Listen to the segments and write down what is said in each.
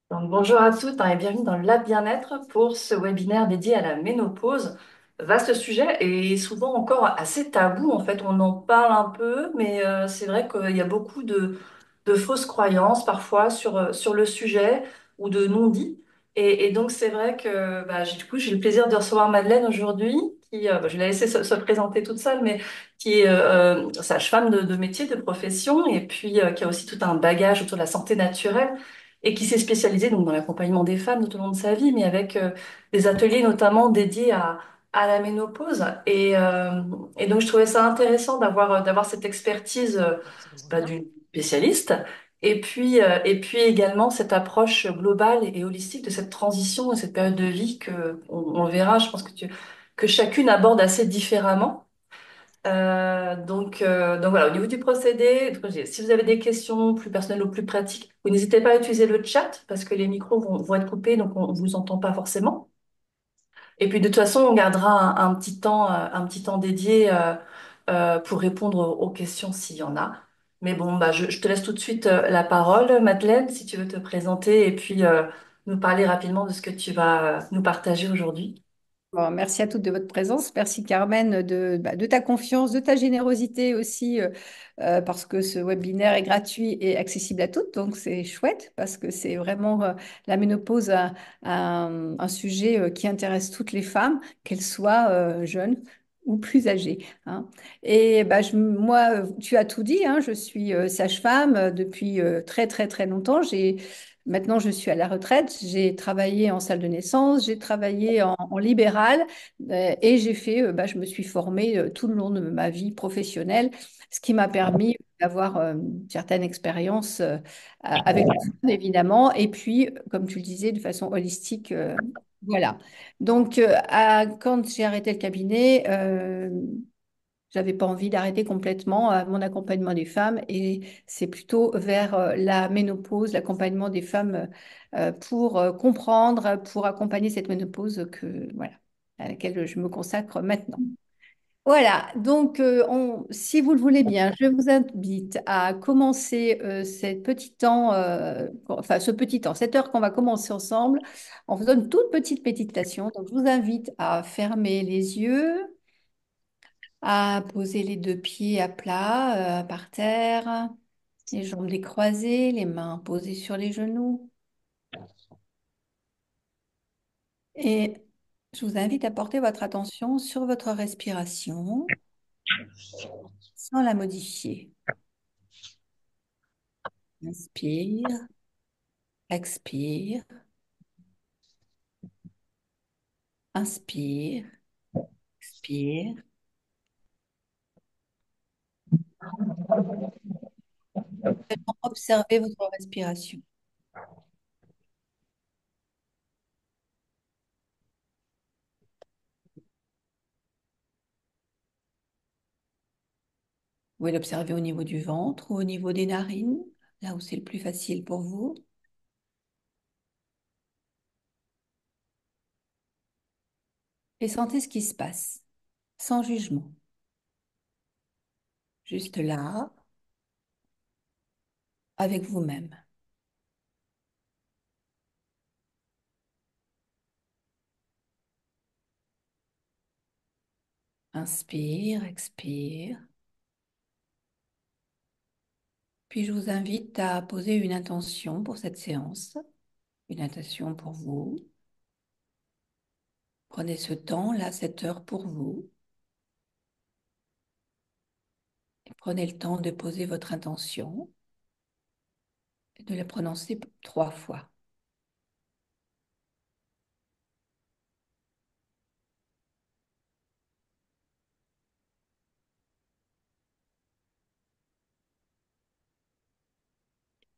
Donc, bonjour à toutes et bienvenue dans le Lab Bien-être pour ce webinaire dédié à la ménopause. Vaste sujet et souvent encore assez tabou. En fait, on en parle un peu, mais c'est vrai qu'il y a beaucoup de fausses croyances parfois sur le sujet ou de non-dits. Et donc, c'est vrai que du coup, j'ai le plaisir de recevoir Madeleine aujourd'hui, qui, je vais la laisser se présenter toute seule, mais qui est sage-femme de métier, de profession, et puis qui a aussi tout un bagage autour de la santé naturelle et qui s'est spécialisé donc dans l'accompagnement des femmes tout au long de sa vie, mais avec des ateliers notamment dédiés à la ménopause. Et donc je trouvais ça intéressant d'avoir cette expertise d'une spécialiste. Et puis également cette approche globale et holistique de cette transition et cette période de vie que on verra, je pense que chacune aborde assez différemment. Donc voilà, au niveau du procédé, donc, si vous avez des questions plus personnelles ou plus pratiques, vous n'hésitez pas à utiliser le chat parce que les micros vont être coupés, donc on ne vous entend pas forcément. Et puis de toute façon, on gardera un petit temps dédié pour répondre aux questions s'il y en a. Mais bon, je te laisse tout de suite la parole, Madeleine, si tu veux te présenter et puis nous parler rapidement de ce que tu vas nous partager aujourd'hui. Bon, merci à toutes de votre présence. Merci Carmen de ta confiance, de ta générosité aussi, parce que ce webinaire est gratuit et accessible à toutes. Donc c'est chouette parce que c'est vraiment la ménopause, un sujet qui intéresse toutes les femmes, qu'elles soient jeunes ou plus âgées, hein. Et moi, tu as tout dit, hein, je suis sage-femme depuis très très très longtemps. Maintenant, je suis à la retraite. J'ai travaillé en salle de naissance, j'ai travaillé en libéral et je me suis formée tout le long de ma vie professionnelle, ce qui m'a permis d'avoir une certaine expérience avec les femmes, évidemment, et puis, comme tu le disais, de façon holistique. Voilà. Donc, quand j'ai arrêté le cabinet, j'avais pas envie d'arrêter complètement mon accompagnement des femmes et c'est plutôt vers la ménopause, l'accompagnement des femmes pour comprendre, pour accompagner cette ménopause voilà, à laquelle je me consacre maintenant. Voilà, donc si vous le voulez bien, je vous invite à commencer ce petit temps, cette heure qu'on va commencer ensemble, en faisant une toute petite méditation. Donc je vous invite à fermer les yeux, à poser les deux pieds à plat, par terre, les jambes décroisées, les mains posées sur les genoux. Et je vous invite à porter votre attention sur votre respiration sans la modifier. Inspire, expire, inspire, expire. Observez votre respiration. Vous pouvez l'observer au niveau du ventre ou au niveau des narines, là où c'est le plus facile pour vous. Et sentez ce qui se passe, sans jugement. Juste là, avec vous-même. Inspire, expire. Puis je vous invite à poser une intention pour cette séance, une intention pour vous. Prenez ce temps, là, cette heure pour vous. Et prenez le temps de poser votre intention et de la prononcer 3 fois.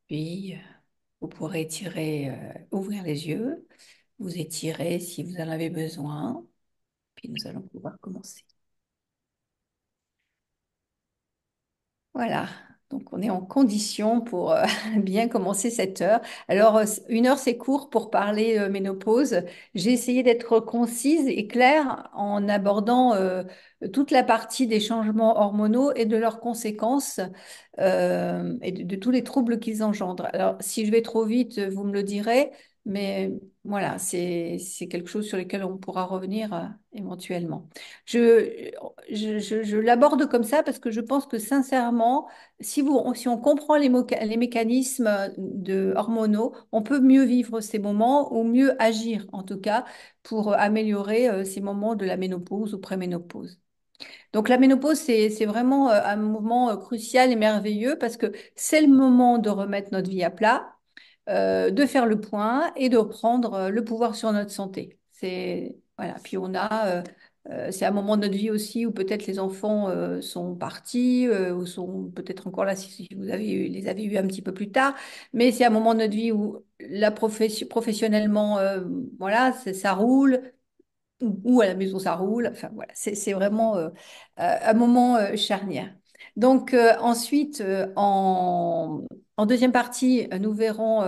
Puis, vous pourrez ouvrir les yeux, vous étirer si vous en avez besoin. Puis nous allons pouvoir commencer. Voilà, donc on est en condition pour bien commencer cette heure. Alors, 1 heure, c'est court pour parler ménopause. J'ai essayé d'être concise et claire en abordant toute la partie des changements hormonaux et de leurs conséquences et de tous les troubles qu'ils engendrent. Alors, si je vais trop vite, vous me le direz, mais voilà, c'est quelque chose sur lequel on pourra revenir éventuellement. Je, je l'aborde comme ça parce que je pense que sincèrement, si on comprend les mécanismes hormonaux, on peut mieux vivre ces moments ou mieux agir en tout cas pour améliorer ces moments de la ménopause ou préménopause. Donc la ménopause, c'est vraiment un moment crucial et merveilleux parce que c'est le moment de remettre notre vie à plat, de faire le point et de reprendre le pouvoir sur notre santé. C'est voilà. Puis c'est un moment de notre vie aussi où peut-être les enfants sont partis ou sont peut-être encore là si vous les avez eus un petit peu plus tard. Mais c'est un moment de notre vie où professionnellement, voilà, ça roule ou à la maison ça roule. Enfin voilà, c'est vraiment un moment charnière. Donc ensuite, en deuxième partie, nous verrons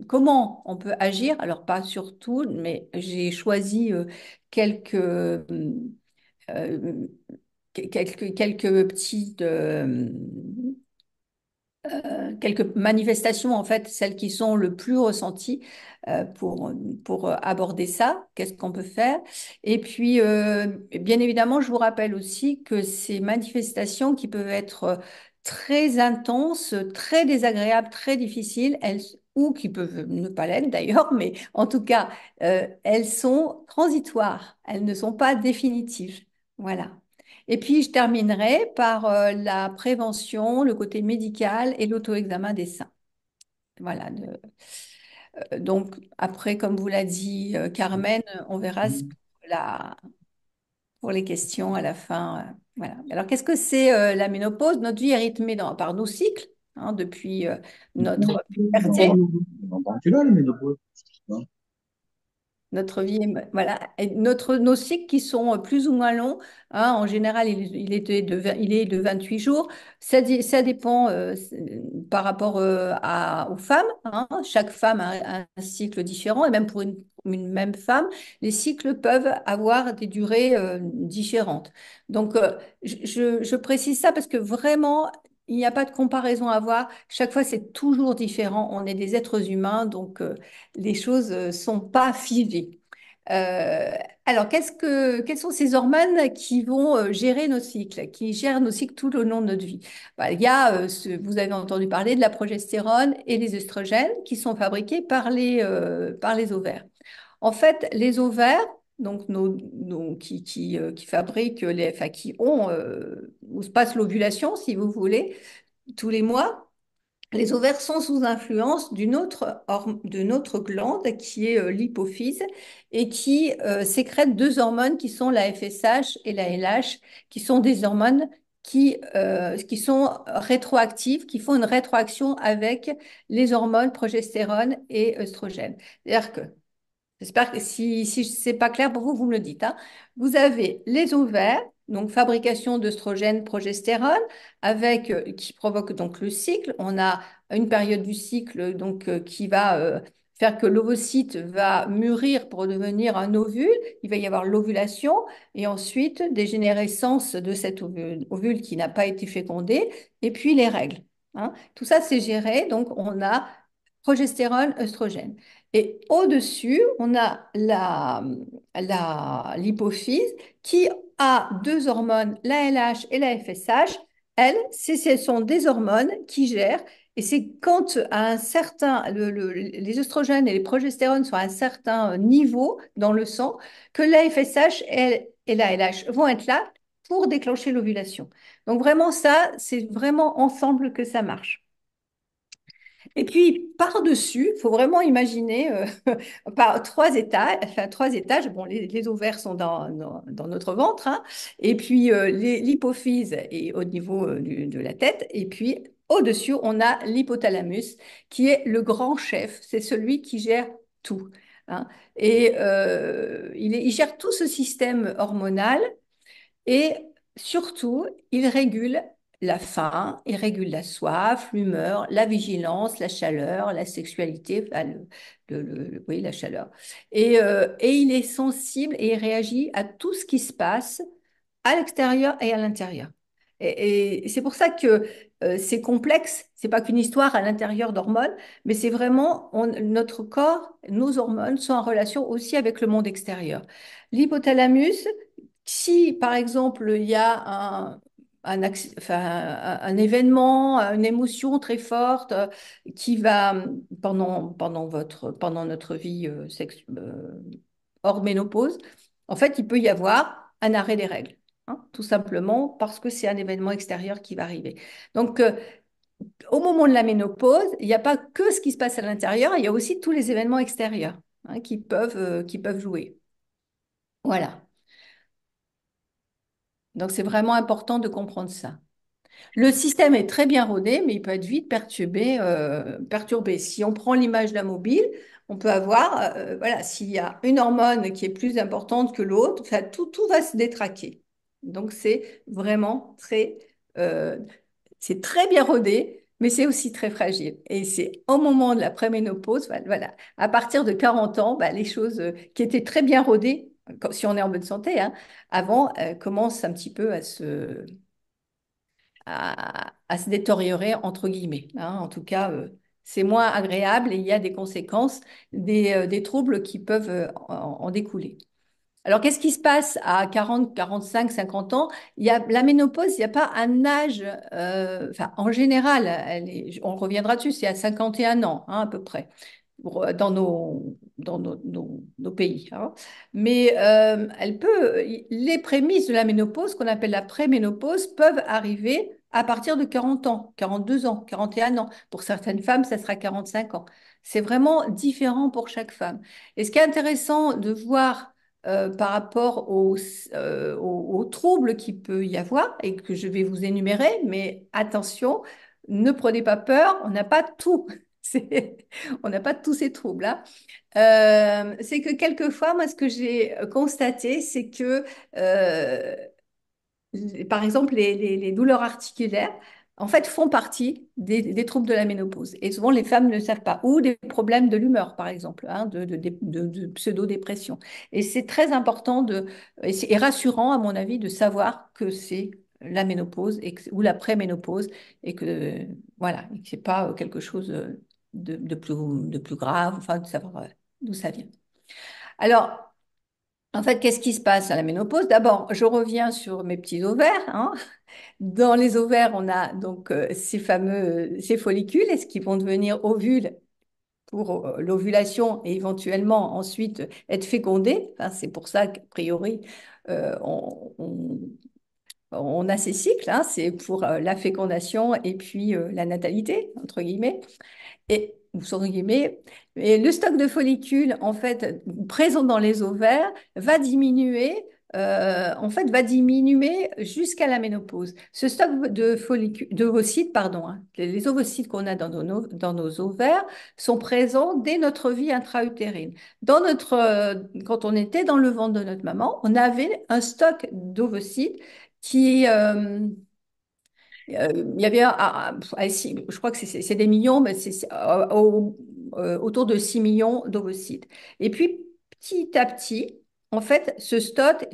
comment on peut agir. Alors pas sur tout, mais j'ai choisi euh, quelques petites quelques manifestations, en fait, celles qui sont le plus ressenties pour aborder ça. Qu'est-ce qu'on peut faire? Et puis, bien évidemment, je vous rappelle aussi que ces manifestations qui peuvent être très intenses, très désagréables, très difficiles, ou qui peuvent ne pas l'être d'ailleurs, mais en tout cas, elles sont transitoires, elles ne sont pas définitives. Voilà. Et puis, je terminerai par la prévention, le côté médical et l'auto-examen des seins. Voilà. Donc, après, comme vous l'a dit Carmen, on verra pour les questions à la fin. Voilà. Alors, qu'est-ce que c'est la ménopause? Notre vie est rythmée par nos cycles, hein, depuis notre puberté. Tu l'as, le ménopause? Non. Notre vie, voilà, et nos cycles qui sont plus ou moins longs, hein, en général, il est de 28 jours. Ça dépend par rapport aux femmes, hein. Chaque femme a un cycle différent et même pour une même femme, les cycles peuvent avoir des durées différentes. Donc, je précise ça parce que vraiment, il n'y a pas de comparaison à avoir. Chaque fois, c'est toujours différent. On est des êtres humains, donc les choses ne sont pas figées. Euh, alors, quelles sont ces hormones qui vont gérer nos cycles, qui gèrent nos cycles tout au long de notre vie? Bah, il y a, vous avez entendu parler de la progestérone et des œstrogènes qui sont fabriqués par les ovaires. En fait, les ovaires, donc qui fabriquent enfin, qui ont, où se passe l'ovulation, si vous voulez, tous les mois. Les ovaires sont sous influence de notre glande qui est l'hypophyse et qui sécrète deux hormones qui sont la FSH et la LH, qui sont des hormones qui sont rétroactives, qui font une rétroaction avec les hormones progestérone et œstrogène. C'est-à-dire que j'espère que si ce n'est pas clair pour vous, vous me le dites, hein. Vous avez les ovaires, donc fabrication d'œstrogène, progestérone, qui provoque donc le cycle. On a une période du cycle donc qui va faire que l'ovocyte va mûrir pour devenir un ovule. Il va y avoir l'ovulation et ensuite dégénérescence de cet ovule qui n'a pas été fécondé et puis les règles, hein. Tout ça, c'est géré. Donc, on a progestérone, œstrogène. Et au-dessus, on a l'hypophyse qui a deux hormones, la LH et la FSH. Elles, ce sont des hormones qui gèrent. Et c'est quand à un certain, les oestrogènes et les progestérones sont à un certain niveau dans le sang que la FSH et la LH vont être là pour déclencher l'ovulation. Donc vraiment ça, c'est vraiment ensemble que ça marche. Et puis, par-dessus, il faut vraiment imaginer par trois étages, enfin, trois étages. Bon, les ovaires sont dans notre ventre, hein, et puis l'hypophyse est au niveau de la tête, et puis au-dessus, on a l'hypothalamus, qui est le grand chef, c'est celui qui gère tout, hein. Et il gère tout ce système hormonal et surtout, il régule la faim, il régule la soif, l'humeur, la vigilance, la chaleur, la sexualité, enfin, oui, la chaleur. Et il est sensible et il réagit à tout ce qui se passe à l'extérieur et à l'intérieur. Et c'est pour ça que c'est complexe. C'est pas qu'une histoire à l'intérieur d'hormones, mais c'est vraiment notre corps, nos hormones sont en relation aussi avec le monde extérieur. L'hypothalamus, si par exemple il y a enfin, un événement, une émotion très forte qui va pendant notre vie hors ménopause, en fait, il peut y avoir un arrêt des règles, hein, tout simplement parce que c'est un événement extérieur qui va arriver. Donc, au moment de la ménopause, il n'y a pas que ce qui se passe à l'intérieur, il y a aussi tous les événements extérieurs, hein, qui peuvent jouer. Voilà. Donc, c'est vraiment important de comprendre ça. Le système est très bien rodé, mais il peut être vite perturbé. Si on prend l'image d'un mobile, on peut avoir, voilà, s'il y a une hormone qui est plus importante que l'autre, enfin, tout va se détraquer. Donc, euh, c'est très bien rodé, mais c'est aussi très fragile. Et c'est au moment de la préménopause, voilà, à partir de 40 ans, bah, les choses qui étaient très bien rodées, si on est en bonne santé, hein, avant, commencent un petit peu à se détériorer, entre guillemets, hein. En tout cas, c'est moins agréable et il y a des conséquences, des troubles qui peuvent en découler. Alors, qu'est-ce qui se passe à 40, 45, 50 ans? Il y a la ménopause, il n'y a pas un âge, enfin, en général, on reviendra dessus, c'est à 51 ans, hein, à peu près dans nos pays, hein. Mais les prémices de la ménopause, qu'on appelle la préménopause, peuvent arriver à partir de 40 ans, 42 ans, 41 ans. Pour certaines femmes, ça sera 45 ans. C'est vraiment différent pour chaque femme. Et ce qui est intéressant de voir par rapport aux troubles qu'il peut y avoir et que je vais vous énumérer, mais attention, ne prenez pas peur, on n'a pas tout. C'est- on n'a pas tous ces troubles, hein. C'est que quelquefois, moi, ce que j'ai constaté, c'est que, par exemple, les douleurs articulaires, en fait, font partie des troubles de la ménopause. Et souvent, les femmes ne le savent pas. Ou des problèmes de l'humeur, par exemple, hein, de pseudo-dépression. Et c'est très important et rassurant, à mon avis, de savoir que c'est la ménopause ou la préménopause et que, voilà, et que c'est pas quelque chose de plus grave, enfin, de savoir d'où ça vient. Alors, en fait, qu'est-ce qui se passe à la ménopause? D'abord, je reviens sur mes petits ovaires, hein. Dans les ovaires, on a donc ces follicules, est-ce qui vont devenir ovules pour l'ovulation et éventuellement ensuite être fécondés. Enfin, c'est pour ça qu'a priori, on a ces cycles, hein. C'est pour la fécondation et puis la natalité, entre guillemets. Ou sans guillemets, et le stock de follicules, en fait, présent dans les ovaires, va diminuer, va diminuer jusqu'à la ménopause. Ce stock de follicules, d'ovocytes, pardon, hein, les ovocytes qu'on a dans nos ovaires sont présents dès notre vie intra-utérine. Quand on était dans le ventre de notre maman, on avait un stock d'ovocytes qui, il y avait, je crois que c'est des millions, mais autour de 6 millions d'ovocytes. Et puis, petit à petit, en fait, ce stock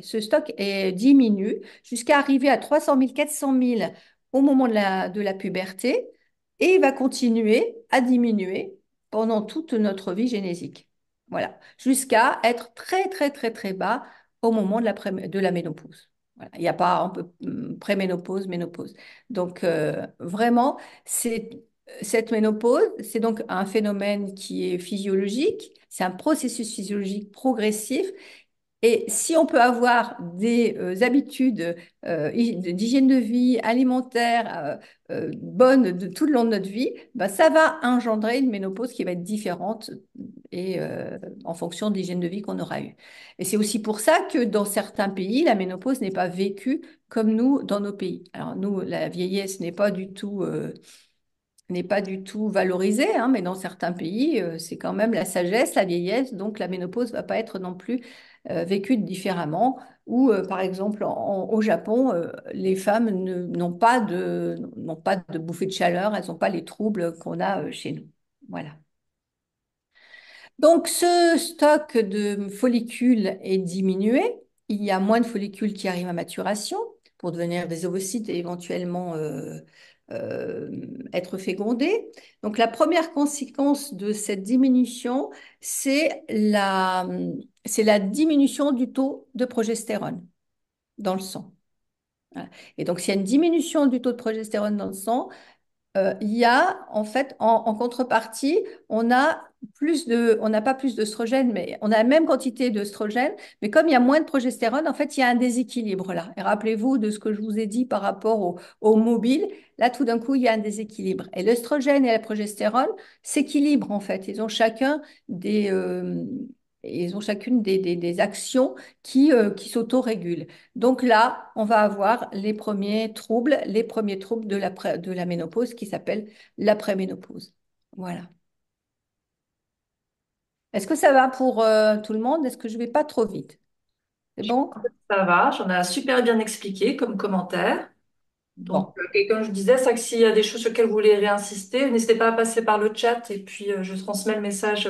diminue jusqu'à arriver à 300 000, 400 000 au moment de la puberté et il va continuer à diminuer pendant toute notre vie génésique. Voilà. Jusqu'à être très, très, très, très bas au moment de la ménopause. Voilà. Il n'y a pas un peu préménopause, ménopause. Donc, vraiment, cette ménopause, c'est donc un phénomène qui est physiologique, c'est un processus physiologique progressif. Et si on peut avoir des habitudes d'hygiène de vie alimentaire bonnes tout le long de notre vie, bah, ça va engendrer une ménopause qui va être différente et en fonction de l'hygiène de vie qu'on aura eue. Et c'est aussi pour ça que dans certains pays, la ménopause n'est pas vécue comme nous dans nos pays. Alors nous, la vieillesse n'est pas du tout valorisée, hein, mais dans certains pays, c'est quand même la sagesse, la vieillesse, donc la ménopause va pas être non plus vécue différemment. Ou par exemple au Japon, les femmes n'ont pas de bouffée de chaleur, elles n'ont pas les troubles qu'on a chez nous. Voilà. Donc ce stock de follicules est diminué. il y a moins de follicules qui arrivent à maturation pour devenir des ovocytes et éventuellement euh, être fécondés. Donc la première conséquence de cette diminution, c'est c'est la diminution du taux de progestérone dans le sang. Voilà. Et donc s'il y a une diminution du taux de progestérone dans le sang, il y a en fait en contrepartie, on n'a pas plus d'œstrogène, mais on a la même quantité d'œstrogène, mais comme il y a moins de progestérone, en fait, il y a un déséquilibre là. Et rappelez-vous de ce que je vous ai dit par rapport au mobile. Là, tout d'un coup, il y a un déséquilibre. Et l'œstrogène et la progestérone s'équilibrent en fait. Des, euh, ils ont chacune des actions qui s'autorégulent. Donc là, on va avoir les premiers troubles de la ménopause qui s'appellent l'après-ménopause. Voilà. Est-ce que ça va pour tout le monde? Est-ce que je ne vais pas trop vite? C'est bon? Ça va, j'en ai super bien expliqué comme commentaire. Donc, Bon. comme je disais, c'est que s'il y a des choses sur lesquelles vous voulez réinsister, n'hésitez pas à passer par le chat et puis je transmets le message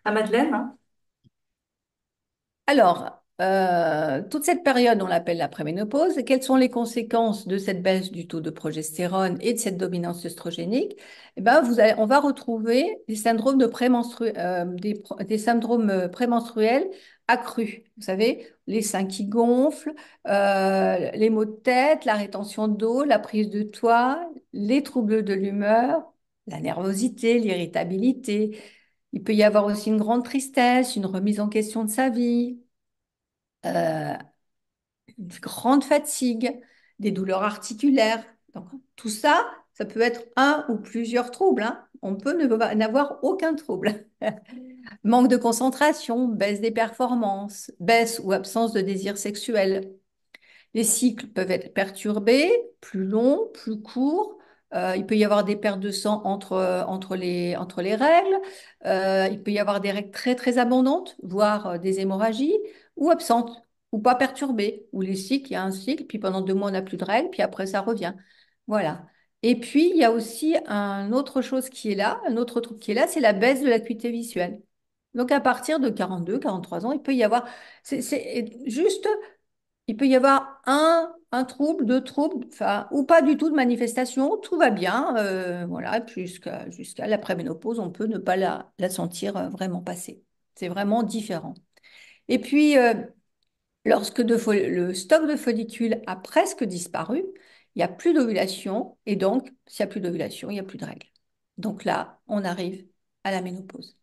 à Madeleine, hein. Alors, toute cette période, on l'appelle la préménopause. Et quelles sont les conséquences de cette baisse du taux de progestérone et de cette dominance œstrogénique? Eh ben, on va retrouver des syndromes des syndromes prémenstruels accrus. Vous savez, les seins qui gonflent, les maux de tête, la rétention d'eau, la prise de toit, les troubles de l'humeur, la nervosité, l'irritabilité. Il peut y avoir aussi une grande tristesse, une remise en question de sa vie, euh, une grande fatigue, des douleurs articulaires. Donc, tout ça, ça peut être un ou plusieurs troubles, hein. On peut n'avoir aucun trouble. Manque de concentration, baisse des performances, baisse ou absence de désir sexuel. Les cycles peuvent être perturbés, plus longs, plus courts. Il peut y avoir des pertes de sang entre les règles. Il peut y avoir des règles très, très abondantes, voire des hémorragies, ou absentes, ou pas perturbées, où les cycles, il y a un cycle, puis pendant 2 mois, on n'a plus de règles, puis après, ça revient. Voilà. Et puis, il y a aussi un autre chose qui est là, un autre truc qui est là, c'est la baisse de l'acuité visuelle. Donc, à partir de 42, 43 ans, il peut y avoir, c'est juste il peut y avoir un trouble, deux troubles, enfin, ou pas du tout de manifestation, tout va bien, voilà, jusqu'à l'après-ménopause, on peut ne pas la sentir vraiment passer. C'est vraiment différent. Et puis, le stock de follicules a presque disparu, il n'y a plus d'ovulation, et donc, s'il n'y a plus d'ovulation, il n'y a plus de règles. Donc là, on arrive à la ménopause.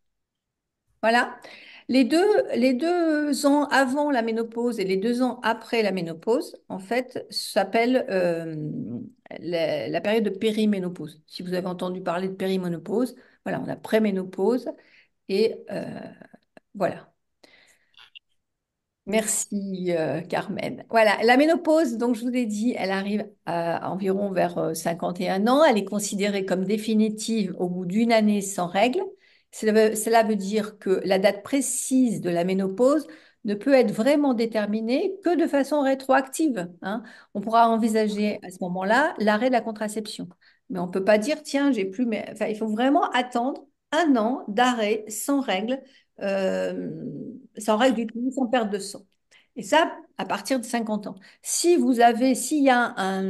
Voilà. Les 2 ans avant la ménopause et les 2 ans après la ménopause, en fait, s'appelle la période de périménopause. Si vous avez entendu parler de périménopause, voilà, on a préménopause et voilà. Merci Carmen. Voilà, la ménopause, donc je vous ai dit, elle arrive à environ vers 51 ans. Elle est considérée comme définitive au bout d'une année sans règles. Cela veut dire que la date précise de la ménopause ne peut être vraiment déterminée que de façon rétroactive, hein. On pourra envisager à ce moment-là l'arrêt de la contraception. Mais on ne peut pas dire, tiens, j'ai plus, mais enfin, il faut vraiment attendre un an d'arrêt euh, sans règle du tout, sans perte de sang. Et ça, à partir de 50 ans. S'il y a un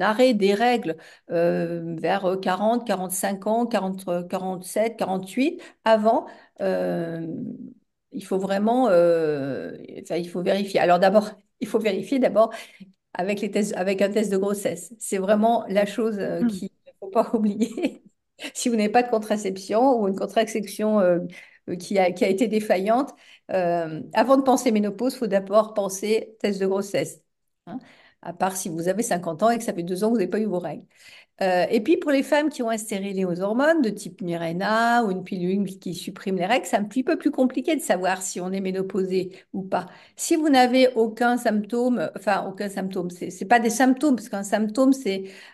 arrêt des règles vers 40, 45 ans, 40, 47, 48, avant, euh, il faut vraiment, enfin, il faut vérifier. Alors d'abord, il faut vérifier d'abord avec les tests, avec un test de grossesse. C'est vraiment la chose Hmm. qu'il ne faut pas oublier. Si vous n'avez pas de contraception ou une contraception qui a été défaillante, avant de penser ménopause, il faut d'abord penser test de grossesse, hein. À part si vous avez 50 ans et que ça fait 2 ans que vous n'avez pas eu vos règles. Et puis pour les femmes qui ont un stérilet aux hormones de type Mirena ou une pilule qui supprime les règles, c'est un petit peu plus compliqué de savoir si on est ménopausé ou pas. Si vous n'avez aucun symptôme, enfin aucun symptôme, c'est pas des symptômes, parce qu'un symptôme,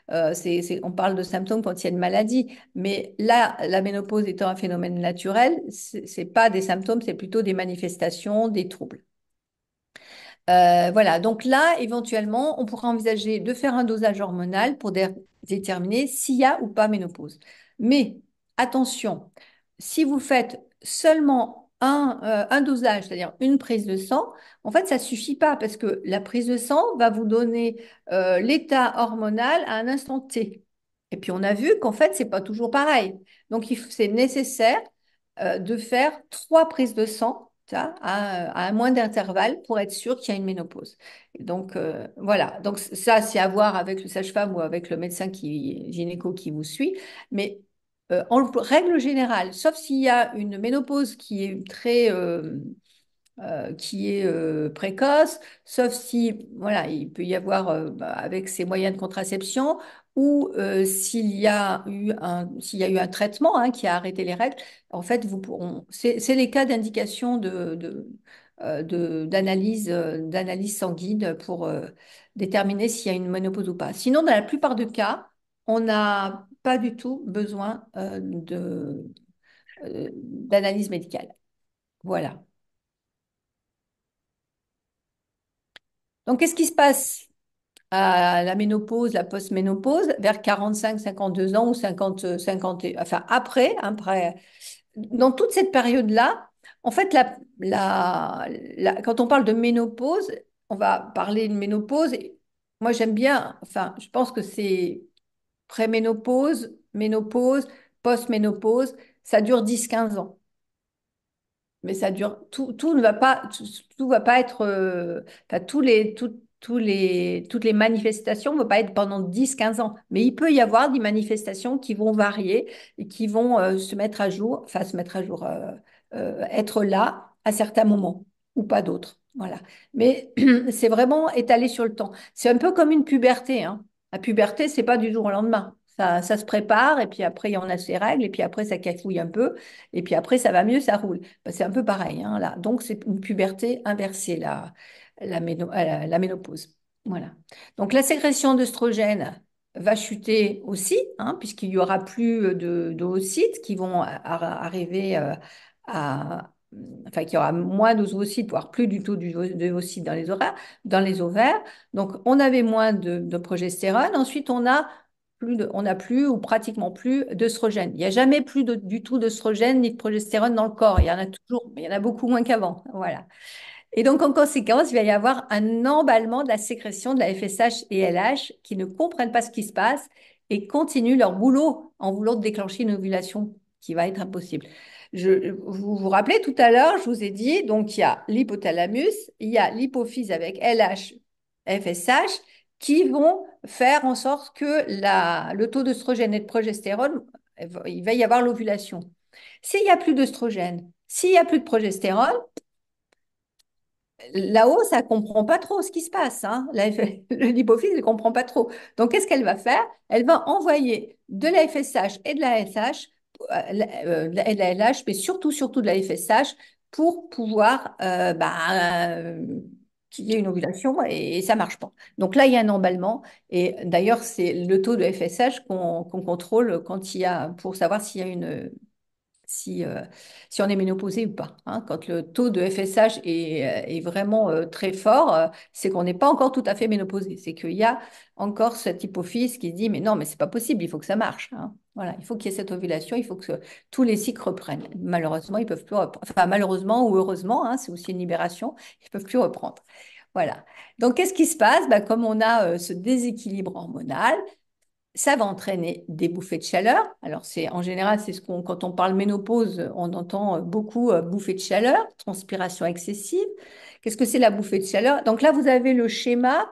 on parle de symptômes quand il y a une maladie, mais là, la ménopause étant un phénomène naturel, c'est pas des symptômes, c'est plutôt des manifestations, des troubles. Voilà, donc là, éventuellement, on pourra envisager de faire un dosage hormonal pour déterminer s'il y a ou pas ménopause. Mais attention, si vous faites seulement un dosage, c'est-à-dire une prise de sang, en fait, ça suffit pas parce que la prise de sang va vous donner l'état hormonal à un instant T. Et puis, on a vu qu'en fait, c'est pas toujours pareil. Donc, c'est nécessaire de faire 3 prises de sang, ça, à un mois d'intervalle pour être sûr qu'il y a une ménopause. Et donc, voilà. Donc, ça, c'est à voir avec le sage-femme ou avec le médecin gynéco qui vous suit. Mais en règle générale, sauf s'il y a une ménopause qui est précoce, sauf si voilà, il peut y avoir avec ces moyens de contraception ou s'il y a eu un traitement qui a arrêté les règles, en fait, c'est les cas d'indication d'analyse sanguine pour déterminer s'il y a une ménopause ou pas. Sinon, dans la plupart des cas, on n'a pas du tout besoin d'analyse médicale. Voilà. Donc, qu'est-ce qui se passe à la ménopause, la post-ménopause, vers 45, 52 ans ou 50, enfin après, dans toute cette période-là, en fait, quand on parle de ménopause, on va parler de ménopause. Et moi, j'aime bien, enfin, je pense que c'est préménopause, ménopause, post-ménopause, ça dure 10, 15 ans. Mais ça dure, tout ne va pas, tout va pas être, enfin, toutes les manifestations ne vont pas être pendant 10, 15 ans. Mais il peut y avoir des manifestations qui vont varier et qui vont se mettre à jour, enfin se mettre à jour, être là à certains moments ou pas d'autres. Voilà. Mais c'est vraiment étalé sur le temps. C'est un peu comme une puberté, hein. La puberté, c'est pas du jour au lendemain. Ça se prépare et puis après, il y en a ses règles et puis après, ça cafouille un peu et puis après, ça va mieux, ça roule. Bah, c'est un peu pareil, hein, là. Donc, c'est une puberté inversée, la ménopause. Voilà. Donc, la sécrétion d'œstrogène va chuter aussi, hein, puisqu'il n'y aura plus d'oocytes qui vont arriver à... Enfin, qu'il y aura moins d'oocytes, voire plus du tout d'oocytes dans les ovaires. Donc, on avait moins de progestérone. Ensuite, on n'a plus ou pratiquement plus d'œstrogène. Il n'y a jamais plus du tout d'œstrogène ni de progestérone dans le corps. Il y en a toujours, mais il y en a beaucoup moins qu'avant. Voilà. Et donc, en conséquence, il va y avoir un emballement de la sécrétion de la FSH et LH qui ne comprennent pas ce qui se passe et continuent leur boulot en voulant déclencher une ovulation qui va être impossible. Vous vous rappelez tout à l'heure, je vous ai dit, donc il y a l'hypothalamus, il y a l'hypophyse avec LH, FSH, qui vont faire en sorte que le taux d'œstrogène et de progestérone, il va y avoir l'ovulation. S'il n'y a plus d'œstrogène, s'il n'y a plus de progestérone, là-haut, ça ne comprend pas trop ce qui se passe, hein. L'hypophyse ne comprend pas trop. Donc, qu'est-ce qu'elle va faire? Elle va envoyer de la FSH et de la LH, et de la LH, mais surtout de la FSH, pour pouvoir qu'il y ait une ovulation et ça ne marche pas. Donc là, il y a un emballement. Et d'ailleurs, c'est le taux de FSH qu'on contrôle pour savoir s'il y a si on est ménopausé ou pas, hein. Quand le taux de FSH est vraiment très fort, c'est qu'on n'est pas encore tout à fait ménopausé. C'est qu'il y a encore cette hypophyse qui se dit, mais non, mais c'est pas possible, il faut que ça marche, hein. Voilà, il faut qu'il y ait cette ovulation, il faut que tous les cycles reprennent. Malheureusement, ils peuvent plus reprendre. Enfin, malheureusement ou heureusement, hein, c'est aussi une libération, ils peuvent plus reprendre. Voilà. Donc, qu'est-ce qui se passe? Bah, comme on a ce déséquilibre hormonal, ça va entraîner des bouffées de chaleur. Alors, en général, quand on parle ménopause, on entend beaucoup bouffées de chaleur, transpiration excessive. Qu'est-ce que c'est la bouffée de chaleur? Donc là, vous avez le schéma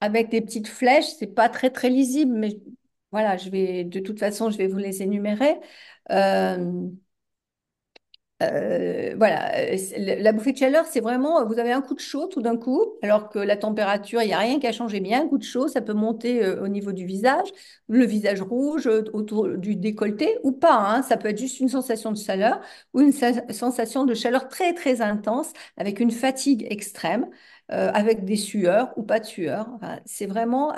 avec des petites flèches. C'est pas très, très lisible, mais voilà, de toute façon, je vais vous les énumérer. Euh, voilà, la bouffée de chaleur, c'est vraiment, vous avez un coup de chaud tout d'un coup, alors que la température, il n'y a rien qui a changé, mais il y a un coup de chaud, ça peut monter au niveau du visage, le visage rouge, autour du décolleté, ou pas, hein, ça peut être juste une sensation de chaleur ou une sensation de chaleur très, très intense, avec une fatigue extrême, avec des sueurs ou pas de sueur. Enfin, c'est vraiment,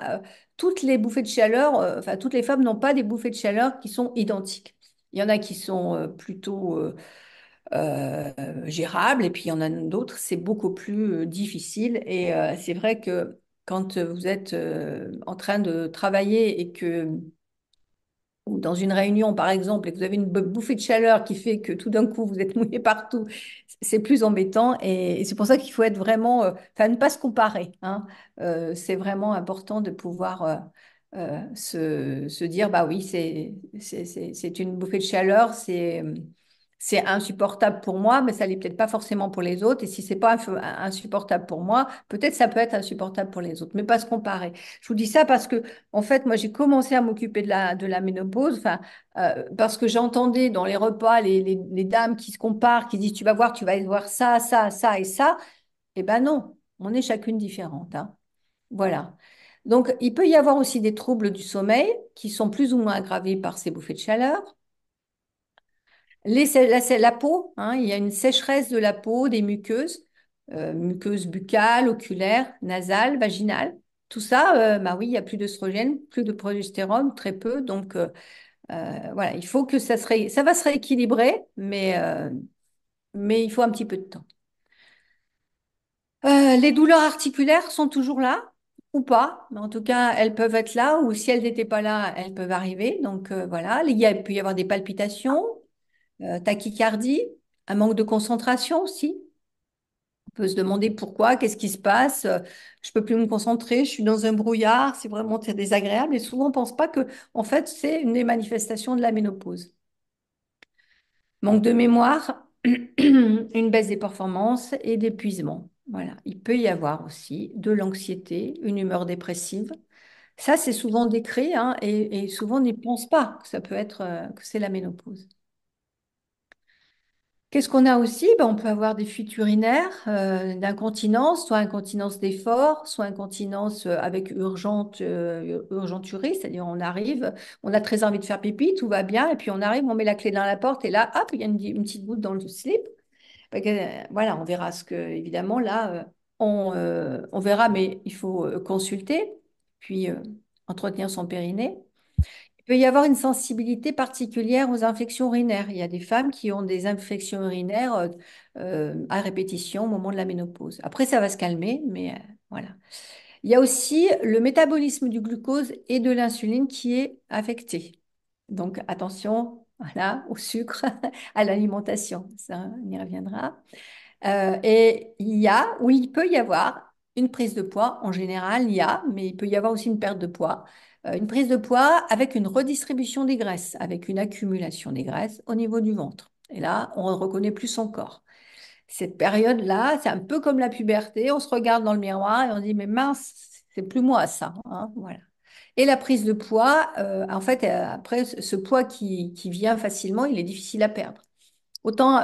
toutes les bouffées de chaleur, enfin, toutes les femmes n'ont pas des bouffées de chaleur qui sont identiques. Il y en a qui sont plutôt gérable. Et puis, il y en a d'autres, c'est beaucoup plus difficile. Et c'est vrai que quand vous êtes en train de travailler et que ou dans une réunion, par exemple, et que vous avez une bouffée de chaleur qui fait que tout d'un coup, vous êtes mouillé partout, c'est plus embêtant. Et c'est pour ça qu'il faut être vraiment, enfin, ne pas se comparer, hein. C'est vraiment important de pouvoir se dire, bah oui, c'est une bouffée de chaleur, c'est insupportable pour moi, mais ça l'est peut-être pas forcément pour les autres. Et si c'est pas insupportable pour moi, peut-être ça peut être insupportable pour les autres, mais pas se comparer. Je vous dis ça parce que en fait, moi, j'ai commencé à m'occuper de la ménopause, enfin, parce que j'entendais dans les repas les dames qui se comparent, qui disent, tu vas voir, tu vas voir ça, ça, ça et ça. Eh ben non, on est chacune différente, hein. Voilà. Donc, il peut y avoir aussi des troubles du sommeil qui sont plus ou moins aggravés par ces bouffées de chaleur. La peau, hein, il y a une sécheresse de la peau, des muqueuses, muqueuses buccales, oculaires, nasales, vaginales. Tout ça, bah oui, il n'y a plus d'œstrogène, plus de progestérone, très peu. Donc, voilà, il faut que ça va se rééquilibrer, mais il faut un petit peu de temps. Les douleurs articulaires sont toujours là ou pas, mais en tout cas, elles peuvent être là ou si elles n'étaient pas là, elles peuvent arriver. Donc, voilà, il peut y avoir des palpitations, tachycardie, un manque de concentration aussi. On peut se demander pourquoi, qu'est-ce qui se passe. Je peux plus me concentrer, je suis dans un brouillard, c'est vraiment très désagréable. Et souvent, on ne pense pas que, en fait, c'est une des manifestations de la ménopause. Manque de mémoire, une baisse des performances et d'épuisement. Voilà. Il peut y avoir aussi de l'anxiété, une humeur dépressive. Ça, c'est souvent décrit, hein, et souvent on n'y pense pas que ça peut être, que c'est la ménopause. Qu'est-ce qu'on a aussi? Ben, on peut avoir des fuites urinaires, d'incontinence, soit incontinence d'effort, soit incontinence avec urgenturie, c'est-à-dire on arrive, on a très envie de faire pipi, tout va bien, et puis on arrive, on met la clé dans la porte, et là, hop, il y a une petite goutte dans le slip. Fait que, voilà, on verra ce que, évidemment, là, on verra, mais il faut consulter, puis entretenir son périnée. Il peut y avoir une sensibilité particulière aux infections urinaires. Il y a des femmes qui ont des infections urinaires à répétition au moment de la ménopause. Après, ça va se calmer, mais voilà. Il y a aussi le métabolisme du glucose et de l'insuline qui est affecté. Donc, attention, voilà, au sucre, à l'alimentation. Ça, on y reviendra. Et il y a, ou il peut y avoir une prise de poids. En général, il y a, mais il peut y avoir aussi une perte de poids. Une prise de poids avec une redistribution des graisses, avec une accumulation des graisses au niveau du ventre. Et là, on ne reconnaît plus son corps. Cette période-là, c'est un peu comme la puberté. On se regarde dans le miroir et on dit, mais mince, c'est plus moi ça, hein, voilà. Et la prise de poids, en fait, après, ce poids qui vient facilement, il est difficile à perdre. Autant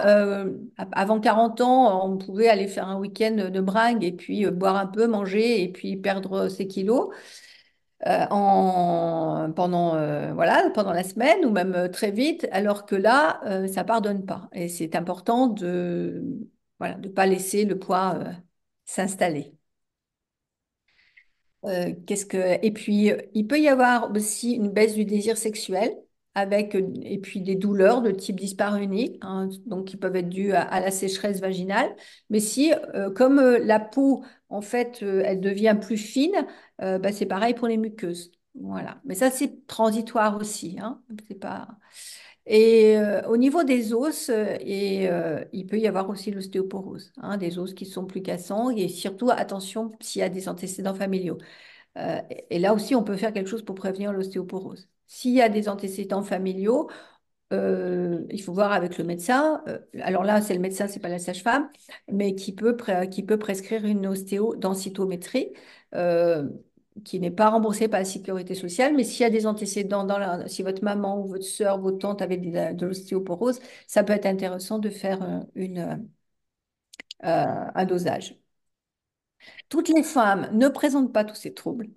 avant 40 ans, on pouvait aller faire un week-end de bringue et puis boire un peu, manger et puis perdre ses kilos pendant la semaine ou même très vite, alors que là, ça pardonne pas. Et c'est important voilà, de pas laisser le poids s'installer. Et puis, il peut y avoir aussi une baisse du désir sexuel avec, et puis des douleurs de type dyspareunie, hein, donc qui peuvent être dues à la sécheresse vaginale. Mais si, comme la peau, en fait, elle devient plus fine, bah, c'est pareil pour les muqueuses. Voilà. Mais ça, c'est transitoire aussi, hein. C'est pas... Et au niveau des os, il peut y avoir aussi l'ostéoporose, hein, des os qui sont plus cassants. Et surtout, attention s'il y a des antécédents familiaux. Et là aussi, on peut faire quelque chose pour prévenir l'ostéoporose. S'il y a des antécédents familiaux, il faut voir avec le médecin. Alors là, c'est le médecin, c'est pas la sage-femme, mais qui peut prescrire une ostéodensitométrie euh, qui n'est pas remboursée par la sécurité sociale. Mais s'il y a des antécédents, si votre maman ou votre soeur, votre tante avait de l'ostéoporose, ça peut être intéressant de faire un dosage. Toutes les femmes ne présentent pas tous ces troubles.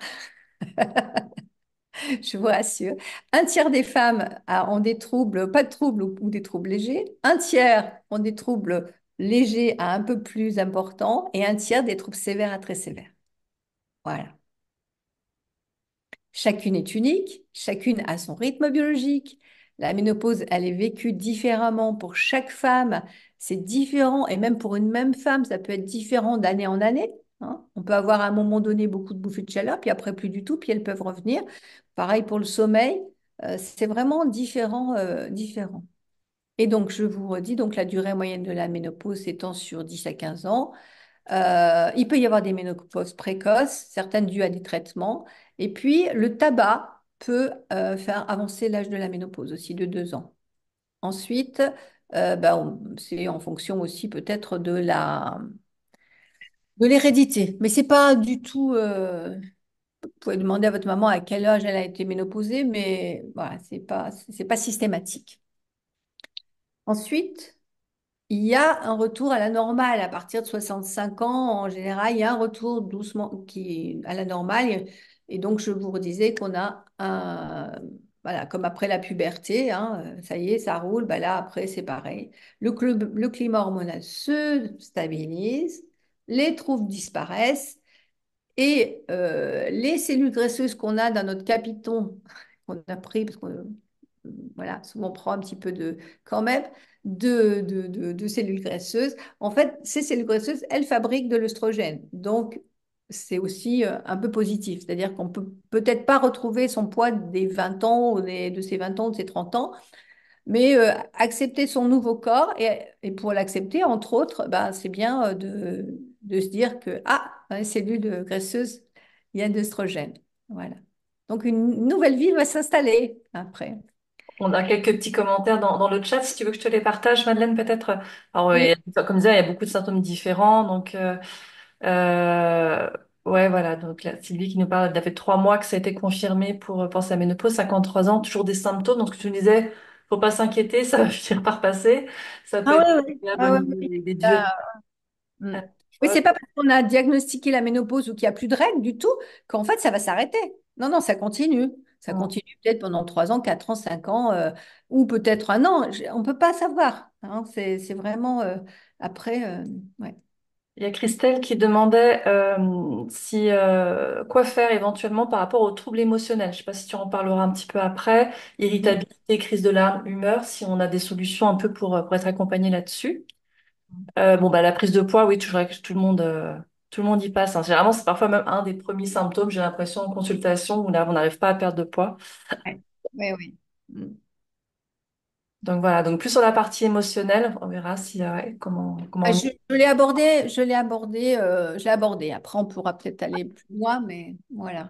Je vous rassure. Un tiers des femmes ont des troubles, pas de troubles ou des troubles légers. Un tiers ont des troubles légers à un peu plus importants et un tiers des troubles sévères à très sévères. Voilà. Chacune est unique, chacune a son rythme biologique. La ménopause, elle est vécue différemment pour chaque femme. C'est différent et même pour une même femme, ça peut être différent d'année en année, hein. On peut avoir à un moment donné beaucoup de bouffées de chaleur, puis après plus du tout, puis elles peuvent revenir. Pareil pour le sommeil. C'est vraiment différent, différent. Et donc, je vous redis, donc la durée moyenne de la ménopause s'étend sur 10 à 15 ans. Il peut y avoir des ménopauses précoces, certaines dues à des traitements. Et puis, le tabac peut faire avancer l'âge de la ménopause aussi de 2 ans. Ensuite, c'est en fonction aussi peut-être de l'hérédité. Mais c'est pas du tout. Vous pouvez demander à votre maman à quel âge elle a été ménopausée, mais voilà, c'est pas systématique. Ensuite, il y a un retour à la normale à partir de 65 ans. En général, il y a un retour doucement à la normale. Et donc, je vous redisais qu'on a voilà, comme après la puberté, hein, ça y est, ça roule. Bah là, après, c'est pareil. Le climat hormonal se stabilise, les troubles disparaissent et les cellules graisseuses qu'on a dans notre capiton, qu'on a pris, parce qu'on voilà, souvent on prend un petit peu de, quand même, de cellules graisseuses. En fait, ces cellules graisseuses, elles fabriquent de l'œstrogène. Donc, c'est aussi un peu positif. C'est-à-dire qu'on peut peut-être pas retrouver son poids des 20 ans ou de ses 20 ans ou de ses 30 ans, mais accepter son nouveau corps et pour l'accepter, entre autres, bah, c'est bien de se dire que, ah, dans les cellules graisseuses, il y a de l'œstrogène. Voilà. Donc, une nouvelle vie va s'installer après. On a quelques petits commentaires dans le chat, si tu veux que je te les partage, Madeleine, peut-être. Alors, Oui. comme disais, il y a beaucoup de symptômes différents. Donc, euh, ouais, voilà. Donc, là, Sylvie qui nous parle, ça fait 3 mois que ça a été confirmé pour sa ménopause, 53 ans, toujours des symptômes. Donc, ce que tu nous disais, faut pas s'inquiéter, ça va finir par passer. Ça peut Ah être oui, oui. agréable au Ah, niveau oui, oui. des dieux. Ah, mm. Oui, c'est pas parce qu'on a diagnostiqué la ménopause ou qu'il n'y a plus de règles du tout qu'en fait ça va s'arrêter. Non, non, ça continue. Ça continue peut-être pendant 3 ans, 4 ans, 5 ans, ou peut-être un an. On ne peut pas savoir, hein. C'est vraiment après. Ouais. Il y a Christelle qui demandait si quoi faire éventuellement par rapport aux troubles émotionnels. Je ne sais pas si tu en parleras un petit peu après. Oui. Irritabilité, crise de larmes, humeur, si on a des solutions un peu pour être accompagné là-dessus. Bon, bah, la prise de poids, oui, toujours que tout le monde y passe, hein. Généralement, c'est parfois même un des premiers symptômes, j'ai l'impression, en consultation, où là, on n'arrive pas à perdre de poids. Ouais. Oui, oui. Mm. Donc voilà, donc plus sur la partie émotionnelle, on verra si, ouais, comment Ah, on y... je l'ai abordé. Après, on pourra peut-être aller plus loin, mais voilà.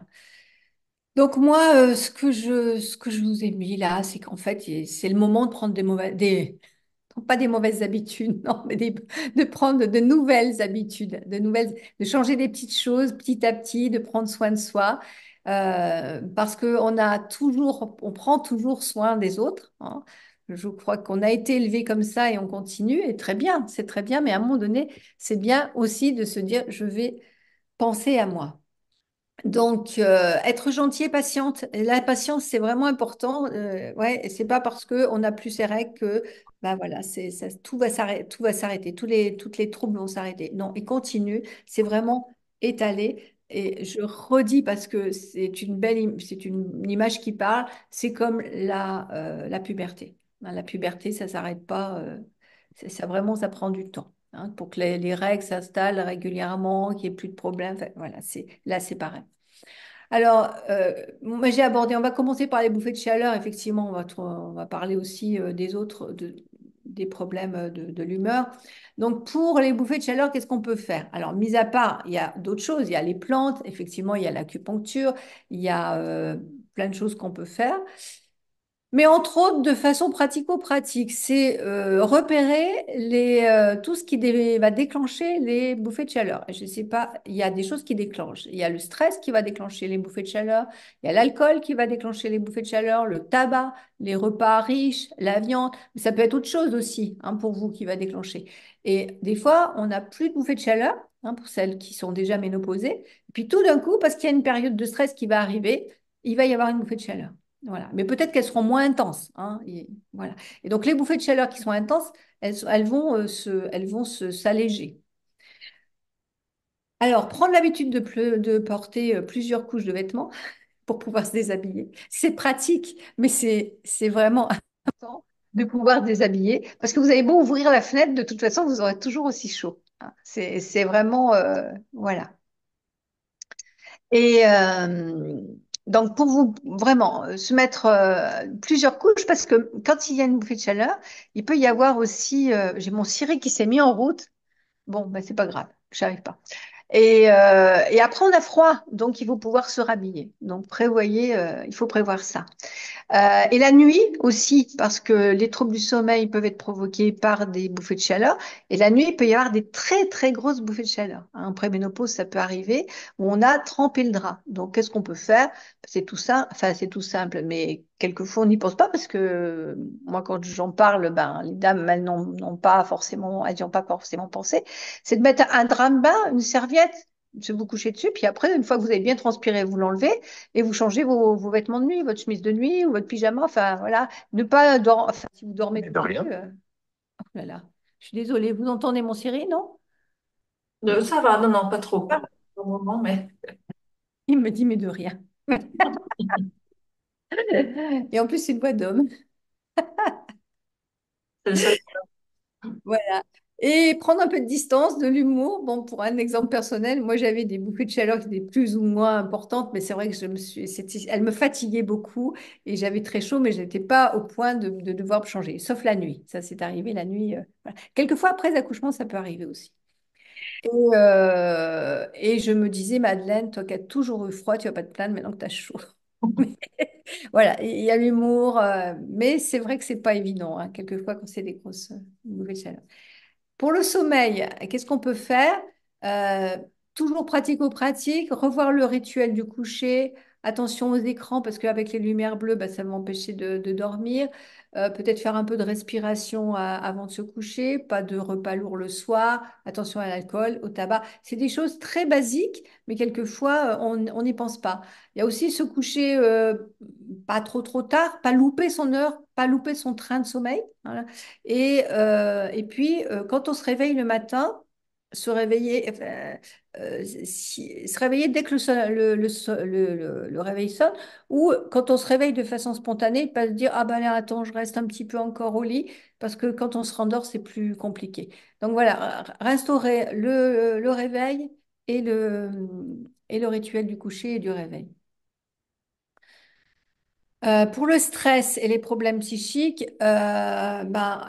Donc moi, ce que je vous ai mis là, c'est qu'en fait, c'est le moment de prendre pas des mauvaises habitudes, non, mais de prendre de nouvelles habitudes, de changer des petites choses petit à petit, de prendre soin de soi, parce que on prend toujours soin des autres, hein. Je crois qu'on a été élevé comme ça et on continue, et très bien, c'est très bien, mais à un moment donné, c'est bien aussi de se dire, je vais penser à moi. Donc, être gentil et patiente. Et la patience, c'est vraiment important. Ouais, et c'est pas parce que on n'a plus ses règles que, bah voilà, tout va s'arrêter, toutes les troubles vont s'arrêter. Non, ils continuent. C'est vraiment étalé. Et je redis parce que c'est une image qui parle. C'est comme la puberté. Hein, la puberté, ça s'arrête pas. Ça vraiment, ça prend du temps. Hein, pour que les règles s'installent régulièrement, qu'il n'y ait plus de problèmes. Enfin, voilà, là, c'est pareil. Alors, moi j'ai abordé, on va commencer par les bouffées de chaleur. Effectivement, on va parler aussi des problèmes de l'humeur. Donc, pour les bouffées de chaleur, qu'est-ce qu'on peut faire? Alors, mis à part, il y a d'autres choses. Il y a les plantes, effectivement, il y a l'acupuncture, il y a plein de choses qu'on peut faire. Mais entre autres, de façon pratico-pratique, c'est repérer tout ce va déclencher les bouffées de chaleur. Je ne sais pas, il y a des choses qui déclenchent. Il y a le stress qui va déclencher les bouffées de chaleur, il y a l'alcool qui va déclencher les bouffées de chaleur, le tabac, les repas riches, la viande. Mais ça peut être autre chose aussi, hein, pour vous qui va déclencher. Et des fois, on n'a plus de bouffées de chaleur, hein, pour celles qui sont déjà ménopausées. Et puis tout d'un coup, parce qu'il y a une période de stress qui va arriver, il va y avoir une bouffée de chaleur. Voilà. Mais peut-être qu'elles seront moins intenses, hein, voilà. Et donc, les bouffées de chaleur qui sont intenses, elles vont s'alléger. Alors, prendre l'habitude de porter plusieurs couches de vêtements pour pouvoir se déshabiller. C'est pratique, mais c'est vraiment important de pouvoir se déshabiller parce que vous avez beau ouvrir la fenêtre, de toute façon, vous aurez toujours aussi chaud, hein. C'est vraiment, voilà. Et Donc, pour vous vraiment se mettre plusieurs couches, parce que quand il y a une bouffée de chaleur, il peut y avoir aussi, j'ai mon ciré qui s'est mis en route. Bon, ben, c'est pas grave, j'arrive pas. Et après, on a froid, donc il faut pouvoir se rhabiller. Donc, prévoyez, il faut prévoir ça. Et la nuit aussi, parce que les troubles du sommeil peuvent être provoqués par des bouffées de chaleur. Et la nuit, il peut y avoir des très, très grosses bouffées de chaleur. En préménopause, ça peut arriver où on a trempé le drap. Donc, qu'est-ce qu'on peut faire? C'est tout ça, enfin, c'est tout simple, mais quelquefois, on n'y pense pas parce que moi, quand j'en parle, ben, les dames, elles n'ont pas forcément, elles n'y ont pas forcément pensé. C'est de mettre un drap de bain, une serviette, se vous coucher dessus, puis après, une fois que vous avez bien transpiré, vous l'enlevez et vous changez vos vêtements de nuit, votre chemise de nuit ou votre pyjama. Enfin, voilà. Ne pas dormir. Enfin, si vous dormez Mais de toutes les rien. deux. Oh là là. Je suis désolée. Vous entendez mon Siri, non? Ça va, non, non, pas trop. Ah, Au moment, mais il me dit, mais de rien. Et en plus, c'est une voix d'homme. c'est le seul. Voilà. Et prendre un peu de distance, de l'humour. Bon, pour un exemple personnel, moi j'avais des bouffées de chaleur qui étaient plus ou moins importantes, mais c'est vrai que elles me fatiguaient beaucoup et j'avais très chaud, mais je n'étais pas au point de devoir me changer, sauf la nuit. Ça, c'est arrivé la nuit. Voilà. Quelquefois, après l'accouchement, ça peut arriver aussi. Et je me disais, Madeleine, toi qui as toujours eu froid, tu vas pas te plaindre maintenant que tu as chaud. Voilà, il y a l'humour, mais c'est vrai que c'est pas évident, hein, quelquefois quand c'est des grosses bouffées de chaleur. Pour le sommeil, qu'est-ce qu'on peut faire? Euh, Toujours pratico-pratique, revoir le rituel du coucher. Attention aux écrans parce qu'avec les lumières bleues, bah, ça va m'empêcher de dormir. Peut-être faire un peu de respiration avant de se coucher, pas de repas lourd le soir. Attention à l'alcool, au tabac. C'est des choses très basiques, mais quelquefois, on n'y pense pas. Il y a aussi se coucher pas trop tard, pas louper son heure, pas louper son train de sommeil. Voilà. Et puis, quand on se réveille le matin, se réveiller, se réveiller dès que le réveil sonne, ou quand on se réveille de façon spontanée, pas se dire, ah ben là, attends, je reste un petit peu encore au lit, parce que quand on se rendort, c'est plus compliqué. Donc voilà, restaurer le réveil et et le rituel du coucher et du réveil. Pour le stress et les problèmes psychiques, ben,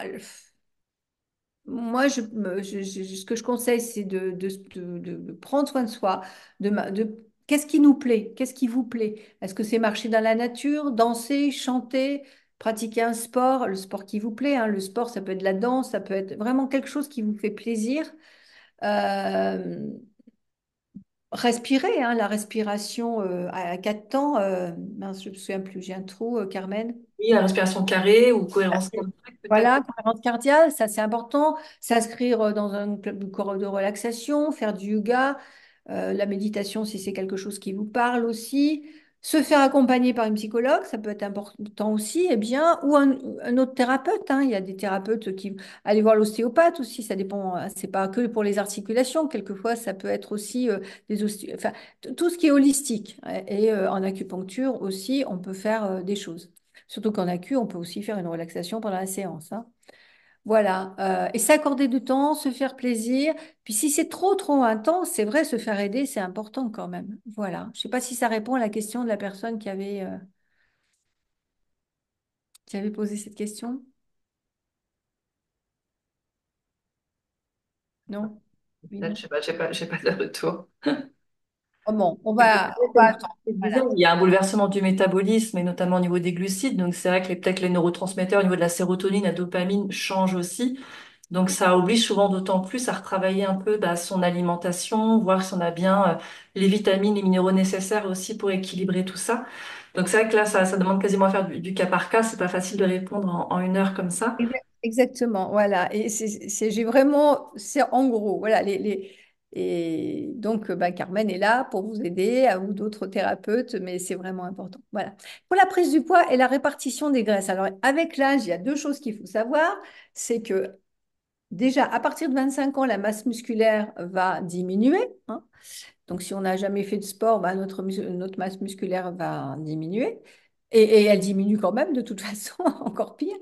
moi, ce que je conseille, c'est de prendre soin de soi, qu'est-ce qui nous plaît, qu'est-ce qui vous plaît? Est-ce que c'est marcher dans la nature, danser, chanter, pratiquer un sport, le sport qui vous plaît, hein. Le sport, ça peut être de la danse, ça peut être vraiment quelque chose qui vous fait plaisir. Euh, Respirer, hein, la respiration à 4 temps. Mince, je me souviens plus, j'ai un trou, Carmen. Oui, la respiration carrée ou cohérence cardiaque, peut-être. Voilà, cohérence cardiaque, ça c'est important. S'inscrire dans un club de corps de relaxation, faire du yoga, la méditation si c'est quelque chose qui vous parle aussi. Se faire accompagner par une psychologue, ça peut être important aussi, eh bien, ou un autre thérapeute, hein. Il y a des thérapeutes qui aller voir l'ostéopathe aussi, ça dépend. C'est pas que pour les articulations, quelquefois ça peut être aussi enfin, tout ce qui est holistique. Et en acupuncture aussi, on peut faire des choses. Surtout qu'en acu, on peut aussi faire une relaxation pendant la séance, hein. Voilà. Et s'accorder du temps, se faire plaisir. Puis si c'est trop intense, c'est vrai, se faire aider, c'est important quand même. Voilà. Je ne sais pas si ça répond à la question de la personne qui avait posé cette question. Non? Oui, Peut-être, non. je sais pas, j'ai pas de retour. Oh bon, on va Comme attendre. je disais, Voilà. il y a un bouleversement du métabolisme et notamment au niveau des glucides. Donc, c'est vrai que peut-être que les neurotransmetteurs au niveau de la sérotonine, la dopamine changent aussi. Donc, ça oblige souvent d'autant plus à retravailler un peu bah, son alimentation, voir si on a bien les vitamines, les minéraux nécessaires aussi pour équilibrer tout ça. Donc, c'est vrai que là, ça demande quasiment à faire du cas par cas. C'est pas facile de répondre en une heure comme ça. Exactement, voilà. Et j'ai vraiment, c'est en gros, voilà. Et donc, bah, Carmen est là pour vous aider, à vous d'autres thérapeutes, mais c'est vraiment important. Voilà. Pour la prise du poids et la répartition des graisses. Alors, avec l'âge, il y a deux choses qu'il faut savoir. C'est que déjà, à partir de 25 ans, la masse musculaire va diminuer, hein. Donc, si on n'a jamais fait de sport, bah, notre masse musculaire va diminuer. Et elle diminue quand même, de toute façon, encore pire.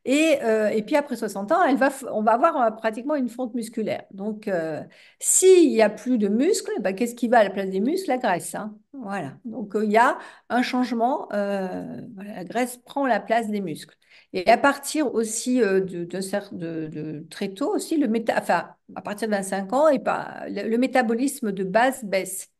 Et puis après 60 ans, on va avoir pratiquement une fonte musculaire. Donc, s'il n'y a plus de muscles, bah, qu'est-ce qui va à la place des muscles? La graisse, hein. Voilà. Donc, il y a un changement. Voilà, la graisse prend la place des muscles. Et à partir aussi de très tôt aussi, enfin, à partir de 25 ans, le métabolisme de base baisse.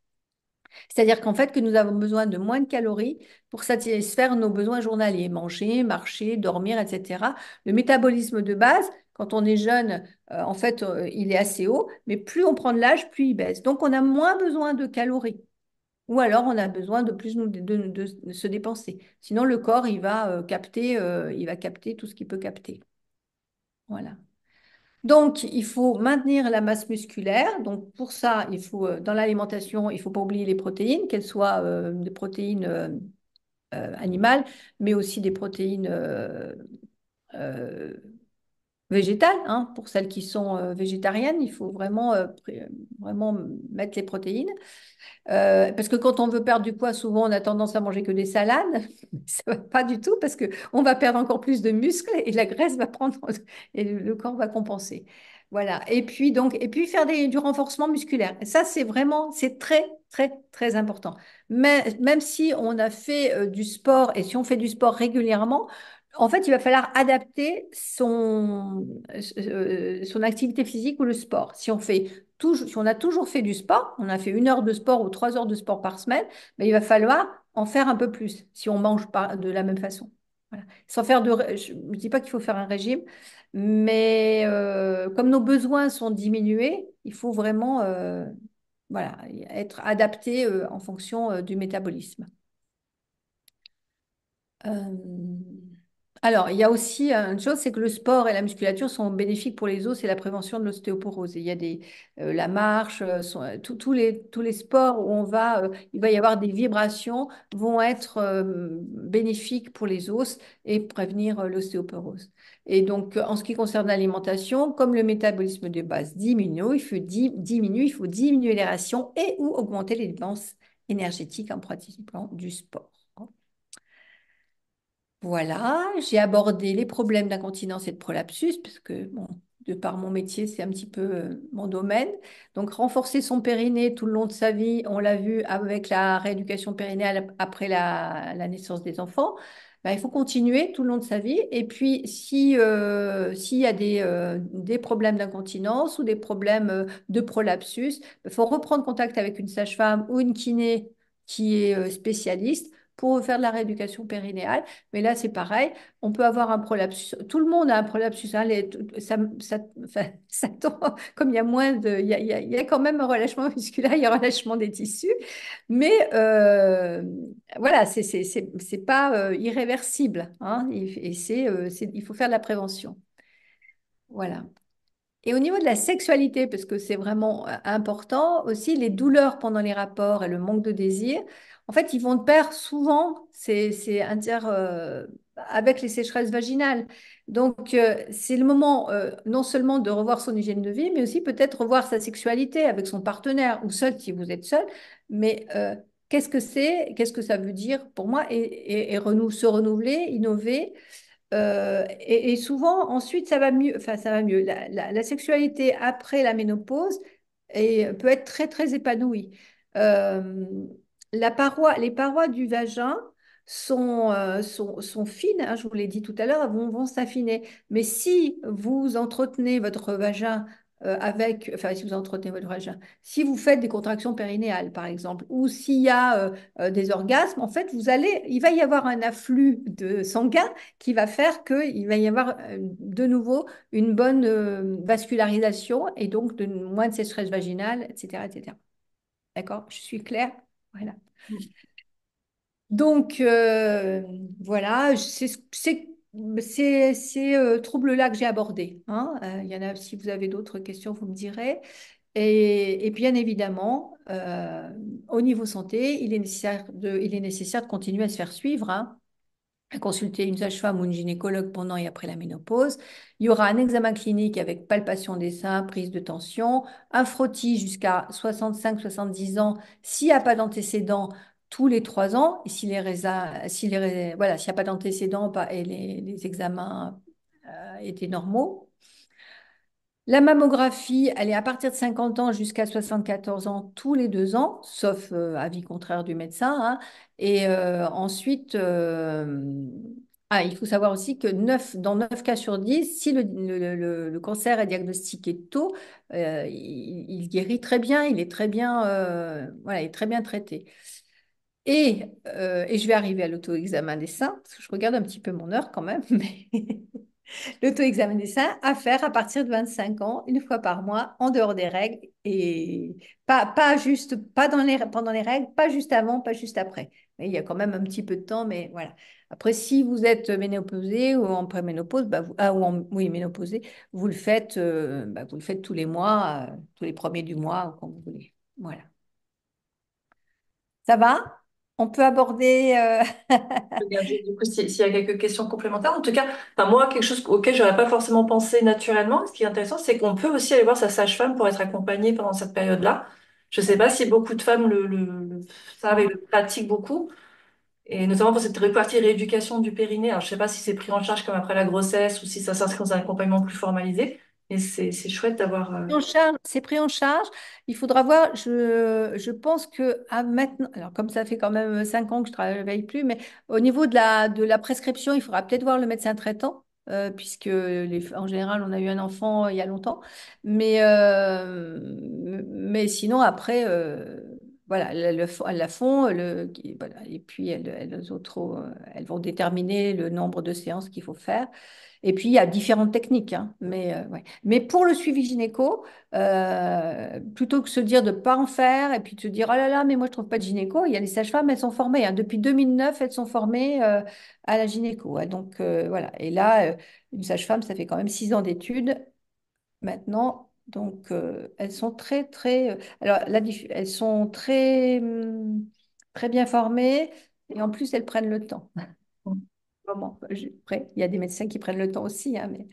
C'est-à-dire qu'en fait, que nous avons besoin de moins de calories pour satisfaire nos besoins journaliers, manger, marcher, dormir, etc. Le métabolisme de base, quand on est jeune, en fait, il est assez haut, mais plus on prend de l'âge, plus il baisse. Donc, on a moins besoin de calories. Ou alors, on a besoin de plus de se dépenser. Sinon, le corps, il va capter tout ce qu'il peut capter. Voilà. Donc, il faut maintenir la masse musculaire. Donc, pour ça, dans l'alimentation, il ne faut pas oublier les protéines, qu'elles soient des protéines animales, mais aussi des protéines euh, végétales, hein. Pour celles qui sont végétariennes, il faut vraiment mettre les protéines. Parce que quand on veut perdre du poids, souvent on a tendance à manger que des salades. Ça va pas du tout parce que on va perdre encore plus de muscles et la graisse va prendre et le corps va compenser. Voilà. Et puis faire du renforcement musculaire. Et ça, c'est très, très, très important. Mais même si on a fait du sport et si on fait du sport régulièrement, en fait, il va falloir adapter son activité physique ou le sport. Si on a toujours fait du sport, on a fait 1 heure de sport ou 3 heures de sport par semaine, mais il va falloir en faire un peu plus si on mange pas de la même façon. Voilà. Je ne dis pas qu'il faut faire un régime, mais comme nos besoins sont diminués, il faut vraiment voilà, être adapté en fonction du métabolisme. Euh, Alors, il y a aussi une chose, c'est que le sport et la musculature sont bénéfiques pour les os et la prévention de l'ostéoporose. Et il y a la marche, tous les sports où il va y avoir des vibrations vont être bénéfiques pour les os et prévenir l'ostéoporose. Et donc, en ce qui concerne l'alimentation, comme le métabolisme de base diminue, il faut diminuer les rations et ou augmenter les dépenses énergétiques en pratiquant du sport. Voilà, j'ai abordé les problèmes d'incontinence et de prolapsus, parce que, bon, de par mon métier, c'est un petit peu mon domaine. Donc, renforcer son périnée tout le long de sa vie, on l'a vu avec la rééducation périnéale après la naissance des enfants. Ben, il faut continuer tout le long de sa vie. Et puis, s'il y a des problèmes d'incontinence ou des problèmes de prolapsus, il faut reprendre contact avec une sage-femme ou une kiné qui est spécialiste pour faire de la rééducation périnéale. Mais là, c'est pareil. On peut avoir un prolapsus. Tout le monde a un prolapsus, hein. Enfin, ça tombe, comme il y a moins de. Il y a quand même un relâchement musculaire, il y a un relâchement des tissus. Mais voilà, c'est pas irréversible, hein. Il faut faire de la prévention. Voilà. Et au niveau de la sexualité, parce que c'est vraiment important, aussi les douleurs pendant les rapports et le manque de désir, en fait, ils vont de pair souvent, avec les sécheresses vaginales. Donc, c'est le moment non seulement de revoir son hygiène de vie, mais aussi peut-être revoir sa sexualité avec son partenaire ou seul si vous êtes seul. Mais qu'est-ce que c'est? Qu'est-ce que ça veut dire pour moi? Se renouveler, innover. Et souvent, ensuite, ça va mieux. Enfin, ça va mieux. La sexualité après la ménopause peut être très, très épanouie. Euh, les parois du vagin sont fines, hein, je vous l'ai dit tout à l'heure, elles vont s'affiner. Mais si vous entretenez votre vagin enfin, si vous entretenez votre vagin, si vous faites des contractions périnéales, par exemple, ou s'il y a des orgasmes, en fait, il va y avoir un afflux de sanguin qui va faire qu'il va y avoir de nouveau une bonne vascularisation et donc moins de sécheresse vaginale, etc., etc. D'accord? Je suis claire? Voilà. Donc, voilà, c'est ces troubles-là que j'ai abordés, hein. Il y en a, si vous avez d'autres questions, vous me direz. Et bien évidemment, au niveau santé, il est nécessaire de continuer à se faire suivre, hein, à consulter une sage-femme ou une gynécologue pendant et après la ménopause. Il y aura un examen clinique avec palpation des seins, prise de tension, un frottis jusqu'à 65-70 ans s'il n'y a pas d'antécédents tous les 3 ans. Et si les voilà, s'il n'y a pas d'antécédents et les examens étaient normaux. La mammographie, elle est à partir de 50 ans jusqu'à 74 ans tous les 2 ans, sauf avis contraire du médecin, hein. Et ensuite, il faut savoir aussi que dans 9 cas sur 10, si le cancer est diagnostiqué tôt, il guérit très bien, il est très bien, voilà, il est très bien traité. Et je vais arriver à l'auto-examen des seins, parce que je regarde un petit peu mon heure quand même, mais l'auto-examen des seins à faire à partir de 25 ans, une fois par mois, en dehors des règles, et pas juste, pas pendant les règles, pas juste avant, pas juste après. Mais il y a quand même un petit peu de temps, mais voilà. Après, si vous êtes ménopausé ou en préménopause, oui, ménopausé, vous le faites tous les mois, tous les premiers du mois, quand vous voulez. Voilà. Ça va? On peut aborder. Regarder, du coup, s'il y a quelques questions complémentaires. En tout cas, enfin, moi, quelque chose auquel j'aurais pas forcément pensé naturellement, ce qui est intéressant, c'est qu'on peut aussi aller voir sa sage-femme pour être accompagnée pendant cette période-là. Je sais pas si beaucoup de femmes le savent et le pratiquent beaucoup, et notamment pour cette partie rééducation du périnée. Alors, je sais pas si c'est pris en charge comme après la grossesse ou si ça s'inscrit dans un accompagnement plus formalisé, mais c'est chouette d'avoir. C'est pris en charge. Il faudra voir. Je pense que à maintenant, alors comme ça fait quand même 5 ans que je ne travaille plus, mais au niveau de la prescription, il faudra peut-être voir le médecin traitant, puisque en général, on a eu un enfant il y a longtemps. Mais sinon, après, voilà, elles la font. Voilà, et puis, elles vont déterminer le nombre de séances qu'il faut faire. Et puis, il y a différentes techniques, hein, ouais. Mais pour le suivi gynéco, plutôt que se dire de ne pas en faire et puis de se dire, oh là là, mais moi, je ne trouve pas de gynéco, il y a les sages-femmes, elles sont formées, hein. Depuis 2009, elles sont formées à la gynéco, hein. Donc, voilà. Et là, une sage-femme, ça fait quand même 6 ans d'études maintenant. Donc, elles sont très, très... alors, elles sont très, très bien formées et en plus, elles prennent le temps. Vraiment. Après, il y a des médecins qui prennent le temps aussi, hein, mais...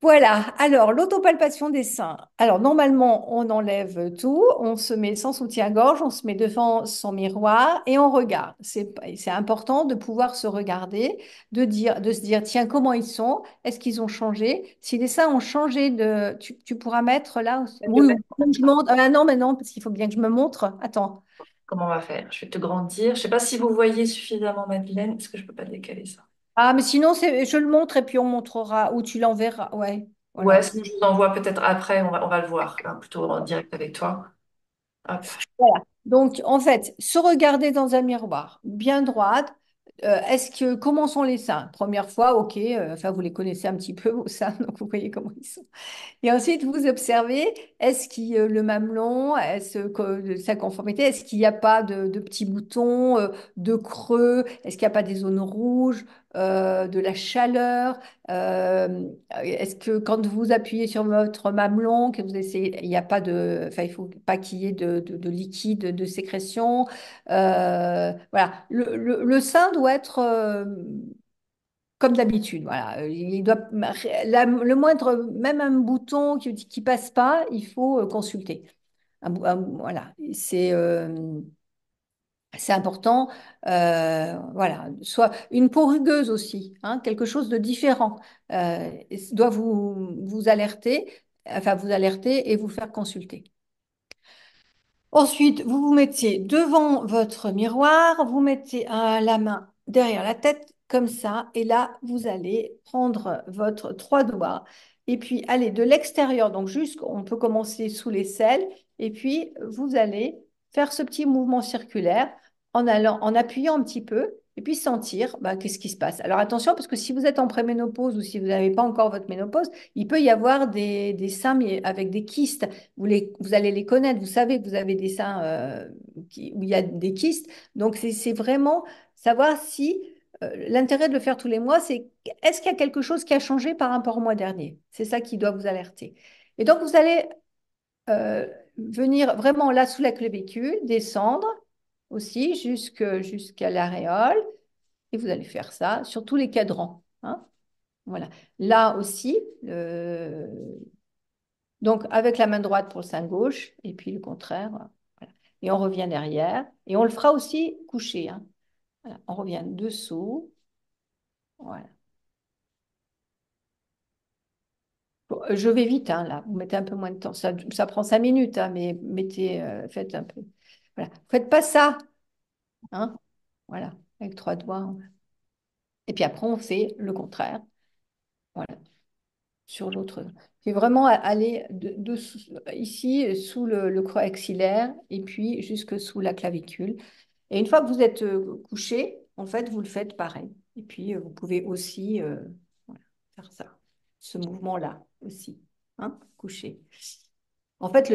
Voilà, alors l'autopalpation des seins. Alors normalement, on enlève tout, on se met sans soutien-gorge, on se met devant son miroir et on regarde. C'est important de pouvoir se regarder, de se dire, tiens, comment ils sont? Est-ce qu'ils ont changé? Si les seins ont changé tu pourras mettre là aussi. Oui, ou je montre. Ah non, mais non, parce qu'il faut bien que je me montre. Attends. Comment on va faire? Je vais te grandir. Je sais pas si vous voyez suffisamment, Madeleine. Est-ce que je peux pas décaler ça? Ah, mais sinon, je le montre et puis on montrera, ou tu l'enverras. Ouais, Ouais, voilà. sinon je vous envoie peut-être après, on va le voir, hein, plutôt en direct avec toi. Hop. Voilà. Donc, en fait, se regarder dans un miroir, bien droite. Comment sont les seins? Première fois, ok, enfin, vous les connaissez un petit peu, vos seins, donc vous voyez comment ils sont. Et ensuite, vous observez, le mamelon, sa conformité, est-ce qu'il n'y a pas de petits boutons, de creux, est-ce qu'il n'y a pas des zones rouges, de la chaleur, est-ce que quand vous appuyez sur votre mamelon, que vous essayez, il n'y a pas enfin, il faut pas qu'il y ait de liquide, de sécrétion, voilà, le sein doit être comme d'habitude, voilà. Il doit, le moindre, même un bouton qui passe pas, il faut consulter. Voilà, c'est important. Voilà, soit une peau rugueuse aussi, hein, quelque chose de différent, doit vous alerter, enfin vous alerter et vous faire consulter. Ensuite, vous vous mettez devant votre miroir, vous mettez la main derrière la tête, comme ça, et là, vous allez prendre votre 3 doigts et puis aller de l'extérieur, donc on peut commencer sous l'aisselle, et puis vous allez faire ce petit mouvement circulaire en appuyant un petit peu, et puis sentir qu'est-ce qui se passe. Alors attention, parce que si vous êtes en préménopause ou si vous n'avez pas encore votre ménopause, il peut y avoir des seins avec des kystes. Vous allez les connaître, vous savez que vous avez des seins où il y a des kystes. Donc, c'est vraiment savoir si l'intérêt de le faire tous les mois, c'est est-ce qu'il y a quelque chose qui a changé par rapport au mois dernier? C'est ça qui doit vous alerter. Et donc, vous allez euh, venir vraiment là sous la clavicule, descendre aussi jusqu'à l'aréole. Et vous allez faire ça sur tous les cadrans, hein. Voilà. Là aussi, donc avec la main droite pour le sein gauche et puis le contraire. Voilà. et on revient derrière. Et on le fera aussi couché, hein. Voilà, on revient dessous. Voilà. Bon, je vais vite, hein, là. Vous mettez un peu moins de temps. Ça prend 5 minutes, hein, mais faites un peu. Voilà. Faites pas ça, hein. Voilà, avec 3 doigts. Et puis après, on fait le contraire. Voilà, sur l'autre. C'est vraiment aller ici, sous le creux axillaire, et puis jusque sous la clavicule. Et une fois que vous êtes couché, en fait, vous le faites pareil. Et puis, vous pouvez aussi voilà, faire ça, ce mouvement-là aussi, hein, couché. En fait,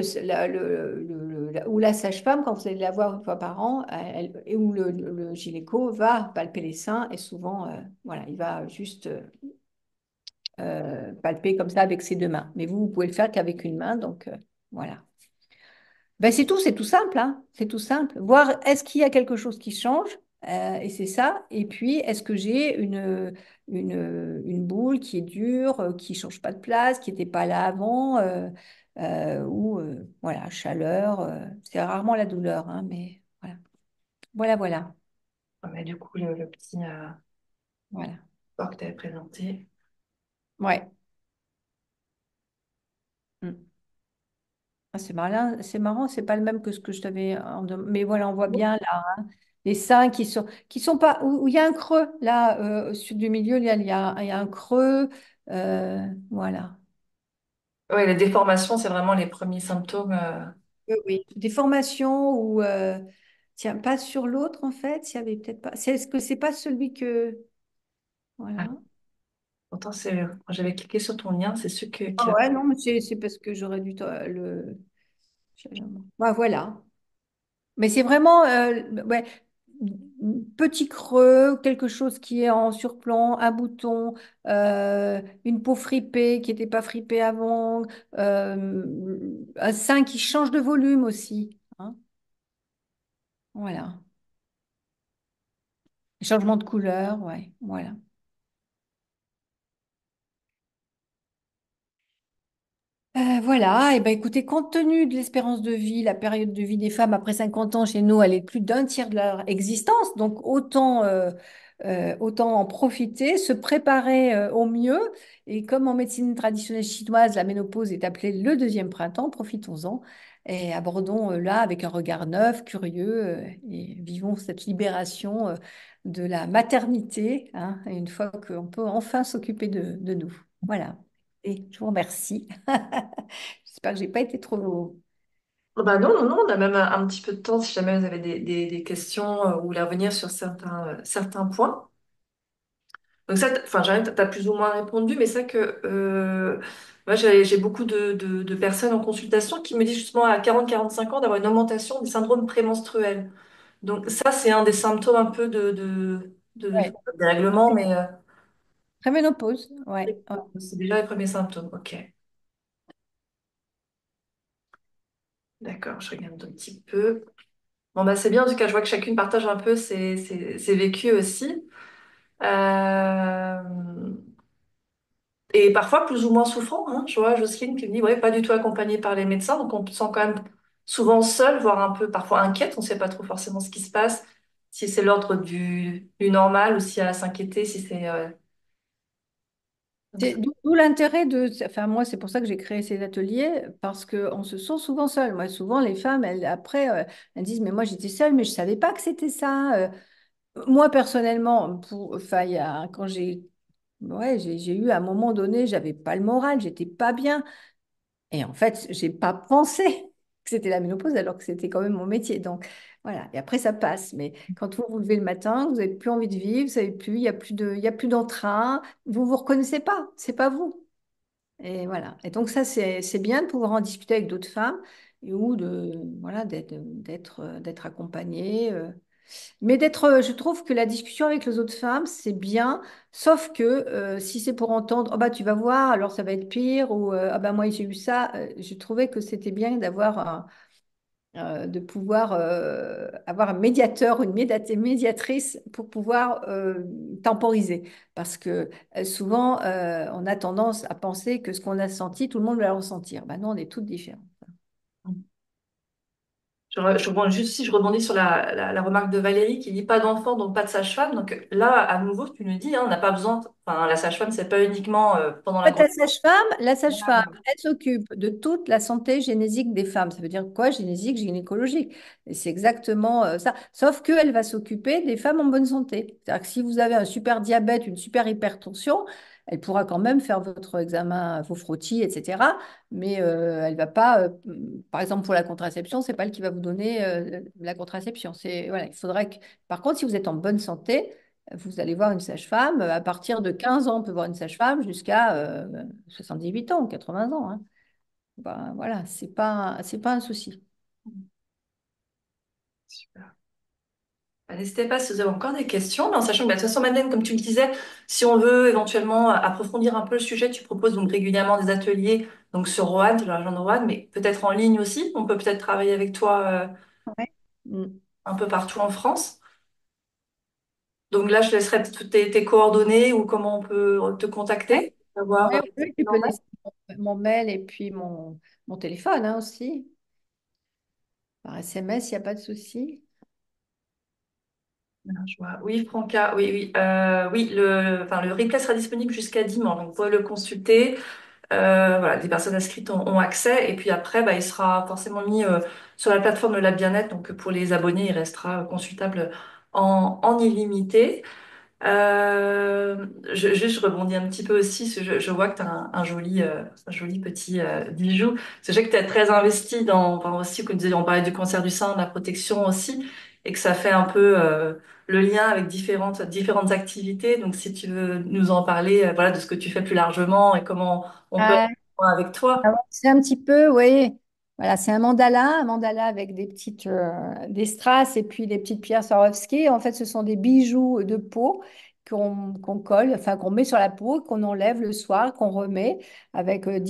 ou la sage-femme, quand vous allez la voir une fois par an, ou le gynéco va palper les seins et souvent, voilà, il va juste palper comme ça avec ses 2 mains. Mais vous pouvez le faire qu'avec une main, donc voilà. Ben c'est tout simple, hein. C'est tout simple. Voir est-ce qu'il y a quelque chose qui change, et c'est ça. Et puis, est-ce que j'ai une boule qui est dure, qui ne change pas de place, qui n'était pas là avant, ou voilà, chaleur. C'est rarement la douleur, hein, mais voilà. Voilà, voilà. Ouais, mais du coup, le petit Voilà. sport que tu avais présenté. Ouais. Mm. Ah, c'est marrant, c'est pas le même que ce que je t'avais. Mais voilà, on voit bien là, hein, les seins qui sont pas. Où il y a un creux, là, au sud du milieu, il y a un creux. Voilà. Oui, les déformations, c'est vraiment les premiers symptômes. Oui, oui. Des formations où. Tiens, pas sur l'autre, en fait, il y avait peut-être pas. Est-ce que c'est pas celui que. Voilà. Ah, pourtant, quand j'avais cliqué sur ton lien, c'est Ah ouais, non, mais c'est parce que j'aurais dû le. Ouais, voilà. Mais c'est vraiment ouais, petit creux, quelque chose qui est en surplomb, un bouton, une peau fripée qui n'était pas fripée avant, un sein qui change de volume aussi, hein. Voilà. Changement de couleur, ouais, voilà. Voilà, et ben écoutez, compte tenu de l'espérance de vie, la période de vie des femmes après 50 ans chez nous, elle est de plus d'un tiers de leur existence, donc autant en profiter, se préparer au mieux. Et comme en médecine traditionnelle chinoise, la ménopause est appelée le deuxième printemps, profitons-en et abordons là avec un regard neuf, curieux, et vivons cette libération de la maternité, hein, une fois qu'on peut enfin s'occuper de nous. Voilà. Et je vous remercie. J'espère que j'ai pas été trop. Oh bah non, non, non, on a même un petit peu de temps si jamais vous avez des questions ou voulez revenir sur certains points. Donc ça, enfin, t'as plus ou moins répondu, mais c'est vrai que moi, j'ai beaucoup de personnes en consultation qui me disent justement à 40-45 ans d'avoir une augmentation des syndromes prémenstruels. Donc ça, c'est un des symptômes un peu Ouais. des règlements, mais Préménopause, ouais. Ouais. c'est déjà les premiers symptômes. Ok, d'accord, je regarde un petit peu. Bon, bah c'est bien, en tout cas, je vois que chacune partage un peu ses vécus aussi. Euh, Et parfois plus ou moins souffrant, hein. Je vois Jocelyne qui me dit, ouais, pas du tout accompagnée par les médecins, donc on se sent quand même souvent seul, voire un peu parfois inquiète, on ne sait pas trop forcément ce qui se passe, si c'est l'ordre du normal ou s'il y a à s'inquiéter, si c'est... donc C'est d'où l'intérêt de. Enfin, moi, c'est pour ça que j'ai créé ces ateliers, parce qu'on se sent souvent seul. Moi, souvent, les femmes, après, elles disent, mais moi, j'étais seule, mais je ne savais pas que c'était ça. Moi, personnellement, enfin, quand ouais, j'ai eu à un moment donné, j'avais pas le moral, j'étais pas bien. Et en fait, j'ai pas pensé que c'était la ménopause alors que c'était quand même mon métier. Donc voilà. Et après, ça passe. Mais quand vous vous levez le matin, vous n'avez plus envie de vivre, vous savez plus, il y a plus d'entrain, vous vous reconnaissez pas. C'est pas vous. Et voilà. Et donc ça, c'est bien de pouvoir en discuter avec d'autres femmes ou voilà, d'être accompagnée. Mais je trouve que la discussion avec les autres femmes, c'est bien, sauf que si c'est pour entendre, oh bah tu vas voir, alors ça va être pire, ou ah bah moi j'ai eu ça, je trouvais que c'était bien de pouvoir avoir un médiateur, une médiatrice pour pouvoir temporiser. Parce que souvent, on a tendance à penser que ce qu'on a senti, tout le monde va le ressentir. Ben non, on est toutes différentes. Je rebondis sur la remarque de Valérie qui dit pas d'enfant, donc pas de sage-femme. Donc là, à nouveau, tu nous dis, hein, on n'a pas besoin, enfin, la sage-femme, c'est pas uniquement pendant la En fait, grossesse. la sage-femme, elle s'occupe de toute la santé génésique des femmes. Ça veut dire quoi, génésique, gynécologique? Et c'est exactement ça. Sauf qu'elle va s'occuper des femmes en bonne santé. C'est-à-dire que si vous avez un super diabète, une super hypertension, elle pourra quand même faire votre examen, vos frottis, etc. Mais elle va pas, par exemple pour la contraception, c'est pas elle qui va vous donner la contraception. C'est voilà, il faudrait que. Par contre, si vous êtes en bonne santé, vous allez voir une sage-femme. À partir de 15 ans, on peut voir une sage-femme jusqu'à 78 ans, 80 ans. Hein. Ben, voilà, c'est pas un souci. Super. N'hésitez pas si vous avez encore des questions, mais en sachant que bah, de toute façon, Madeleine, comme tu me disais, si on veut éventuellement approfondir un peu le sujet, tu proposes donc régulièrement des ateliers donc sur Roanne, sur la région de Roanne, mais peut-être en ligne aussi. On peut peut-être travailler avec toi Ouais. Mm. un peu partout en France. Donc là, je laisserai toutes tes coordonnées ou comment on peut te Ouais, contacter, savoir ouais, ouais, où tu tu peux en es. laisser mon mail et puis mon téléphone hein, aussi. Par SMS, il n'y a pas de souci. Ah, je vois. Oui, Franca, oui, oui. Oui, enfin, le replay sera disponible jusqu'à dimanche, donc vous pouvez le consulter. Voilà, les personnes inscrites ont accès et puis après, bah, il sera forcément mis sur la plateforme de la Bien-être. Donc pour les abonnés, il restera consultable en illimité. Je rebondis un petit peu aussi, parce que je vois que tu as un joli petit bijou. C'est vrai que tu es très investi dans, enfin aussi, comme on parlait du cancer du sein, de la protection aussi, et que ça fait un peu le lien avec différentes activités. Donc si tu veux nous en parler, voilà, de ce que tu fais plus largement et comment on peut être avec toi. Ah ouais, c'est un petit peu, oui. Voilà, c'est un mandala avec des petites des strass et puis des petites pierres Swarovski. En fait, ce sont des bijoux de peau qu'on colle, enfin qu'on met sur la peau, qu'on enlève le soir, qu'on remet avec voilà,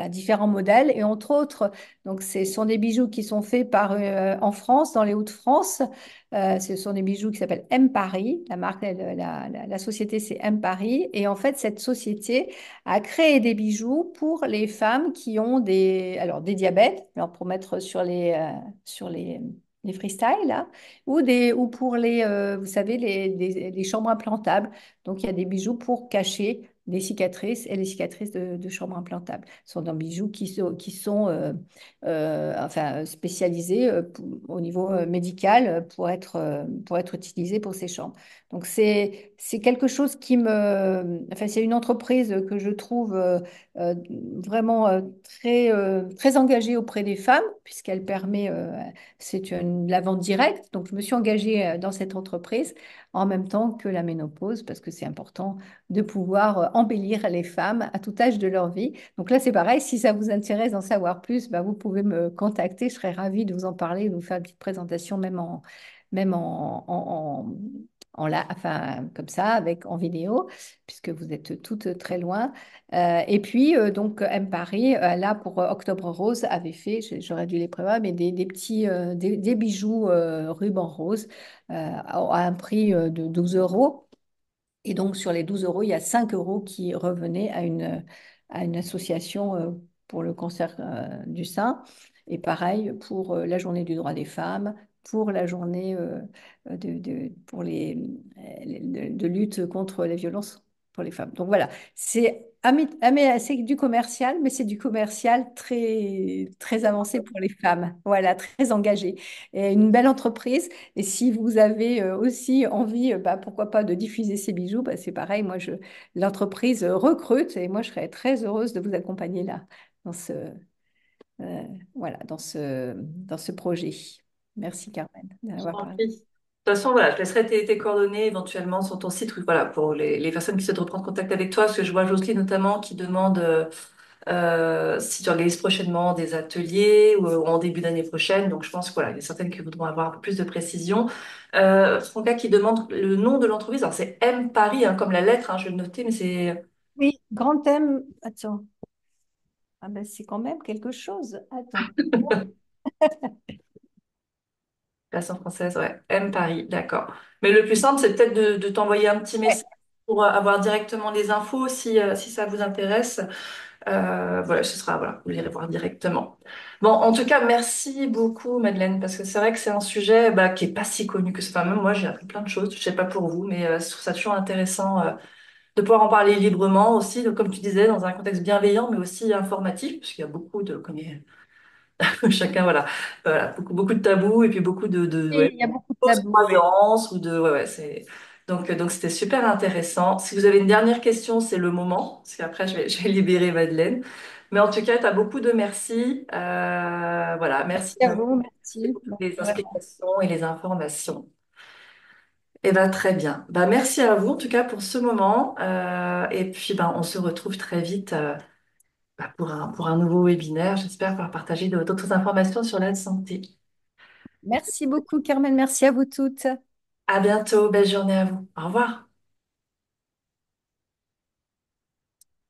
différents modèles. Et entre autres, donc ce sont des bijoux qui sont faits en France, dans les Hauts-de-France. Ce sont des bijoux qui s'appellent M Paris. La marque, la société, c'est M Paris. Et en fait, cette société à créer des bijoux pour les femmes qui ont alors des diabètes, alors pour mettre sur les freestyles, là, ou pour vous savez, les chambres implantables. Donc, il y a des bijoux pour cacher les cicatrices et les cicatrices de chambres implantables. Ce sont des bijoux enfin, spécialisés au niveau médical pour être utilisés pour ces chambres. Donc, c'est quelque chose enfin, c'est une entreprise que je trouve euh, vraiment très engagée auprès des femmes, puisqu'elle permet, la vente directe. Donc, je me suis engagée dans cette entreprise en même temps que la ménopause, parce que c'est important de pouvoir embellir les femmes à tout âge de leur vie. Donc là, c'est pareil, si ça vous intéresse d'en savoir plus, bah, vous pouvez me contacter. Je serais ravie de vous en parler, de vous faire une petite présentation, même enfin, comme ça, en vidéo, puisque vous êtes toutes très loin. Et puis, donc, M Paris, là, pour Octobre Rose, avait fait, j'aurais dû les prévoir, mais des petits des bijoux ruban rose à un prix de 12 euros. Et donc, sur les 12 euros, il y a 5 euros qui revenaient à une association pour le cancer du sein. Et pareil pour la journée du droit des femmes, pour la journée pour de lutte contre les violences pour les femmes. Donc voilà, c'est du commercial, mais c'est du commercial très avancé pour les femmes. Voilà, très engagé. Et une belle entreprise. Et si vous avez aussi envie, bah, pourquoi pas, de diffuser ces bijoux, bah, c'est pareil. L'entreprise recrute et moi, je serais très heureuse de vous accompagner là, dans voilà, dans ce projet. Merci Carmen Je d'avoir t'en parlé. prie. De toute façon, voilà, je laisserai tes coordonnées éventuellement sur ton site, voilà, pour les personnes qui souhaitent reprendre contact avec toi, parce que je vois Jocelyne notamment qui demande si tu organises prochainement des ateliers ou en début d'année prochaine. Donc, je pense que voilà, il y a certaines qui voudront avoir un peu plus de précision. Franca qui demande le nom de l'entreprise. Alors, c'est M Paris, hein, comme la lettre, hein, je vais le noter, mais c'est Oui, grand thème. Attends, ah ben, c'est quand même quelque chose. Attends. version française, ouais. M Paris, d'accord. Mais le plus simple, c'est peut-être de t'envoyer un petit Ouais, message. pour avoir directement les infos si ça vous intéresse. Voilà, ce sera, voilà, vous irez voir directement. Bon, en tout cas, merci beaucoup, Madeleine, parce que c'est vrai que c'est un sujet bah, qui est pas si connu que ça. Enfin, même moi, j'ai appris plein de choses. Je sais pas pour vous, mais je trouve ça toujours intéressant de pouvoir en parler librement aussi, donc, comme tu disais, dans un contexte bienveillant, mais aussi informatif, parce qu'il y a beaucoup de, chacun, voilà, voilà, beaucoup de tabous et puis beaucoup Et ouais, il y a beaucoup de fausses tabous, oui. croyances ou de, ouais, c'est, donc c'était super intéressant. Si vous avez une dernière question, c'est le moment, parce qu'après je vais libérer Madeleine. Mais en tout cas, tu as beaucoup de merci. Voilà, merci Merci à pour vous, merci. Bon, les vraiment. explications et les informations. Eh ben, très bien. Bah, merci à vous, en tout cas, pour ce moment. Et puis, ben, on se retrouve très vite, bah, pour un nouveau webinaire. J'espère pouvoir partager d'autres informations sur la santé. Merci beaucoup, Carmen. Merci à vous toutes. À bientôt, belle journée à vous. Au revoir.